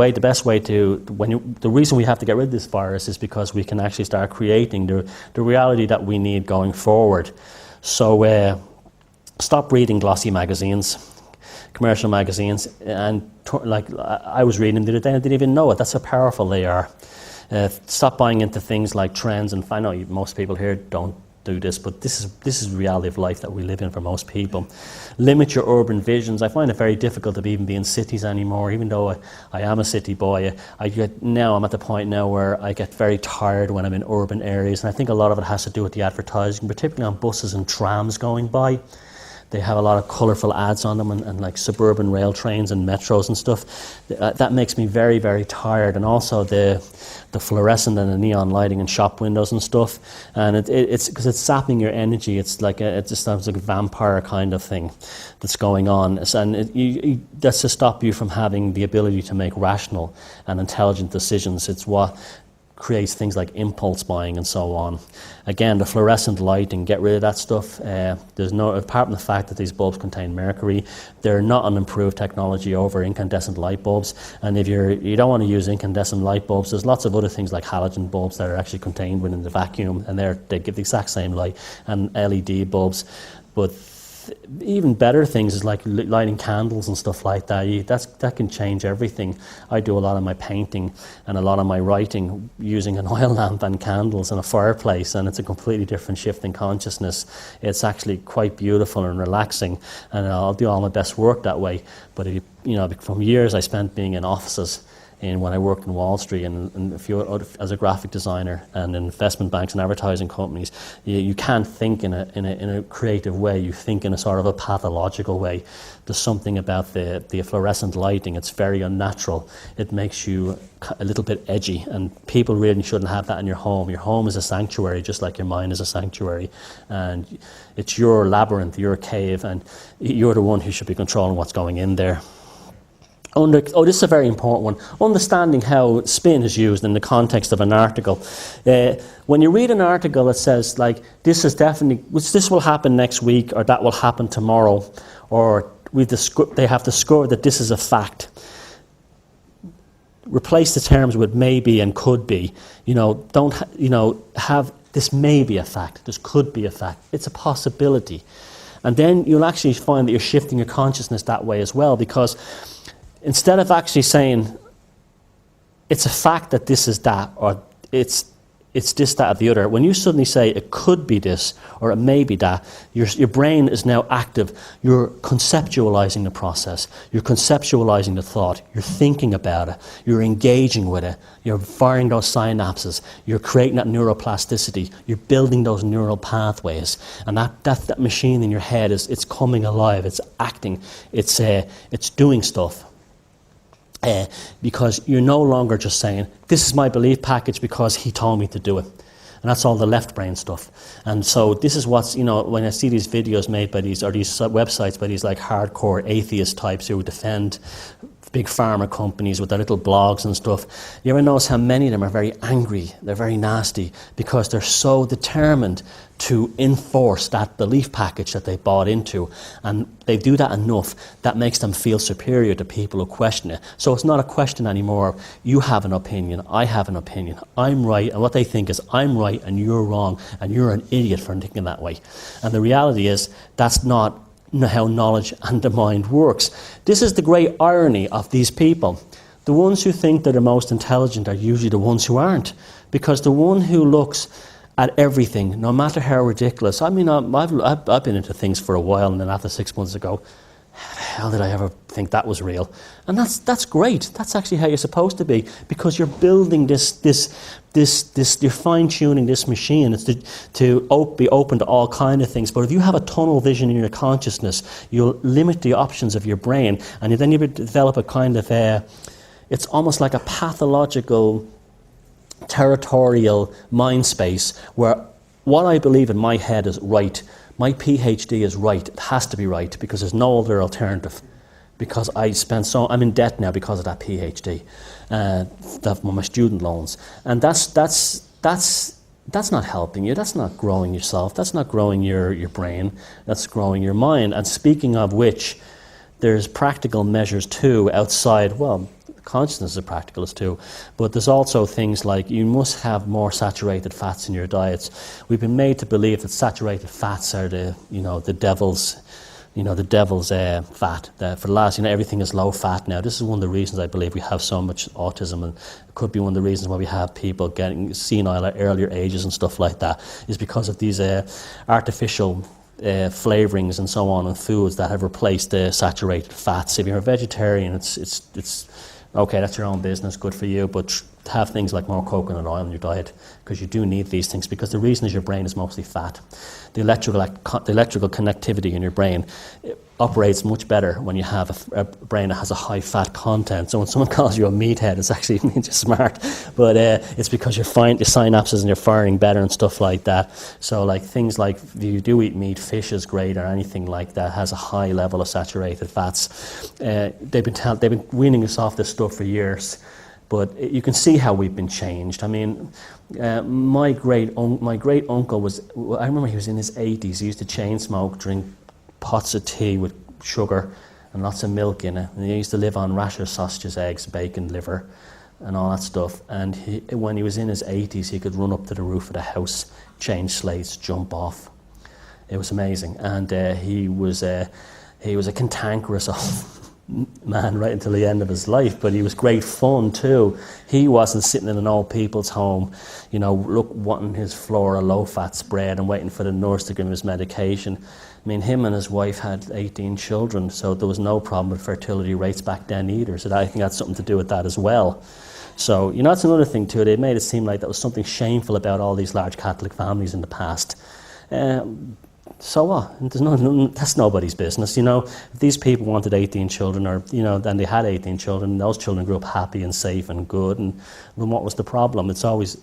reason we have to get rid of this virus is because we can actually start creating the reality that we need going forward. So stop reading glossy magazines, commercial magazines, and I was reading them the other day and I didn't even know it. That's how powerful they are. Stop buying into things like trends, and I know most people here don't do this, but this is the reality of life that we live in for most people. Limit your urban visions. I find it very difficult to even be in cities anymore, even though I am a city boy. I'm at the point now where I get very tired when I'm in urban areas, and I think a lot of it has to do with the advertising, particularly on buses and trams going by. They have a lot of colourful ads on them, and like suburban rail trains and metros and stuff. That makes me very, very tired. And also the fluorescent and the neon lighting in shop windows and stuff. And it's because it's sapping your energy. It's like it just sounds like a vampire kind of thing that's going on. And that's to stop you from having the ability to make rational and intelligent decisions. It's what creates things like impulse buying and so on. Again, the fluorescent lighting, get rid of that stuff. Apart from the fact that these bulbs contain mercury, they're not an improved technology over incandescent light bulbs. And if you don't want to use incandescent light bulbs, there's lots of other things like halogen bulbs that are actually contained within the vacuum, and they give the exact same light, and LED bulbs. But even better things is like lighting candles and stuff like that. That can change everything. I do a lot of my painting and a lot of my writing using an oil lamp and candles and a fireplace, and it's a completely different shift in consciousness. It's actually quite beautiful and relaxing, and I'll do all my best work that way. But from years I spent being in offices, when I worked in Wall Street and a few other, as a graphic designer and in investment banks and advertising companies. You can't think in a creative way. You think in a sort of a pathological way. There's something about the fluorescent lighting. It's very unnatural. It makes you a little bit edgy, and people really shouldn't have that in your home. Your home is a sanctuary, just like your mind is a sanctuary, and it's your labyrinth, your cave, and you're the one who should be controlling what's going in there. This is a very important one. Understanding how spin is used in the context of an article. When you read an article that says, like, this will happen next week, or that will happen tomorrow, or they have discovered that this is a fact. Replace the terms with maybe and could be. Have this may be a fact. This could be a fact. It's a possibility. And then you'll actually find that you're shifting your consciousness that way as well, because instead of actually saying it's a fact that this is that, or it's this, that, or the other, when you suddenly say it could be this or it may be that, your brain is now active. You're conceptualizing the process. You're conceptualizing the thought. You're thinking about it. You're engaging with it. You're firing those synapses. You're creating that neuroplasticity. You're building those neural pathways. And that machine in your head it's coming alive. It's acting. It's doing stuff. Because you're no longer just saying, this is my belief package because he told me to do it. And that's all the left brain stuff. And so this is what's, when I see these videos made by these websites by these like hardcore atheist types who defend big pharma companies with their little blogs and stuff, you ever notice how many of them are very angry, they're very nasty, because they're so determined to enforce that belief package that they bought into. And they do that enough that makes them feel superior to people who question it. So it's not a question anymore. You have an opinion, I have an opinion, I'm right, and what they think is I'm right and you're wrong, and you're an idiot for thinking that way. And the reality is that's not how knowledge and the mind works. This is the great irony of these people. The ones who think they're the most intelligent are usually the ones who aren't, because the one who looks at everything, no matter how ridiculous. I mean, I've been into things for a while, and then after 6 months ago, how the hell did I ever think that was real? And that's great. That's actually how you're supposed to be, because you're building this you're fine-tuning this machine. It's to be open to all kind of things. But if you have a tunnel vision in your consciousness, you'll limit the options of your brain, and then you develop a kind of it's almost like a pathological, territorial mind space where what I believe in my head is right. My PhD is right. It has to be right because there's no other alternative. Because I'm in debt now because of that PhD, my student loans, and that's not helping you. That's not growing yourself. That's not growing your brain. That's growing your mind. And speaking of which, there's practical measures too outside. Well, consciousness is practical as too, but there's also things like you must have more saturated fats in your diets. We've been made to believe that saturated fats are the devil's fat. For the last, everything is low fat now. This is one of the reasons I believe we have so much autism, and it could be one of the reasons why we have people getting senile at earlier ages and stuff like that, is because of these artificial flavorings and so on in foods that have replaced the saturated fats. If you're a vegetarian, it's okay, that's your own business, good for you, but have things like more coconut oil in your diet, because you do need these things, because the reason is your brain is mostly fat. The electrical connectivity in your brain operates much better when you have a brain that has a high fat content. So when someone calls you a meathead, it's actually means you're smart, but it's because you're the synapses and you're firing better and stuff like that. So like things like if you do eat meat, fish is great, or anything like that has a high level of saturated fats. They've been weaning us off this stuff for years. But you can see how we've been changed. I mean, my great uncle was, I remember he was in his 80s. He used to chain smoke, drink pots of tea with sugar and lots of milk in it. And he used to live on rashers, sausages, eggs, bacon, liver, and all that stuff. And when he was in his 80s, he could run up to the roof of the house, change slates, jump off. It was amazing. And he was a cantankerous old man right until the end of his life, but he was great fun too. He wasn't sitting in an old people's home, wanting his Flora low-fat spread and waiting for the nurse to give him his medication. I mean, him and his wife had 18 children, so there was no problem with fertility rates back then either. So I think that's something to do with that as well. So, that's another thing too. They made it seem like that was something shameful about all these large Catholic families in the past. So what? That's nobody's business, If these people wanted 18 children, or, then they had 18 children, those children grew up happy and safe and good, and then what was the problem? It's always,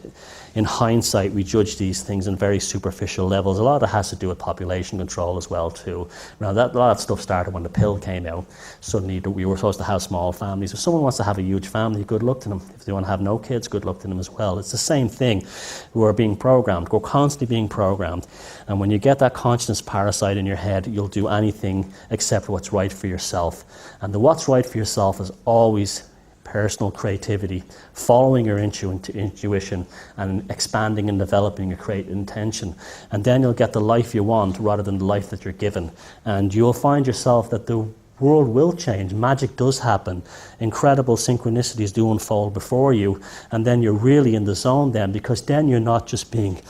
in hindsight, we judge these things on very superficial levels. A lot of it has to do with population control as well, too. Now, a lot of stuff started when the pill came out. Suddenly, we were supposed to have small families. If someone wants to have a huge family, good luck to them. If they want to have no kids, good luck to them as well. It's the same thing. We're being programmed. We're constantly being programmed. And when you get that consciousness parasite in your head, you'll do anything except what's right for yourself. And the what's right for yourself is always personal creativity, following your intuition and expanding and developing your creative intention. And then you'll get the life you want rather than the life that you're given. And you'll find yourself that the world will change. Magic does happen. Incredible synchronicities do unfold before you. And then you're really in the zone then, because then you're not just being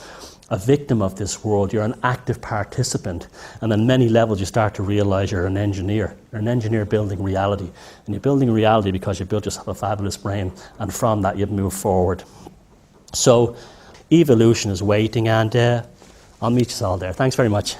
a victim of this world, you're an active participant. And on many levels you start to realize you're an engineer. You're an engineer building reality. And you're building reality because you built yourself a fabulous brain, and from that you've moved forward. So evolution is waiting, and I'll meet you all there. Thanks very much.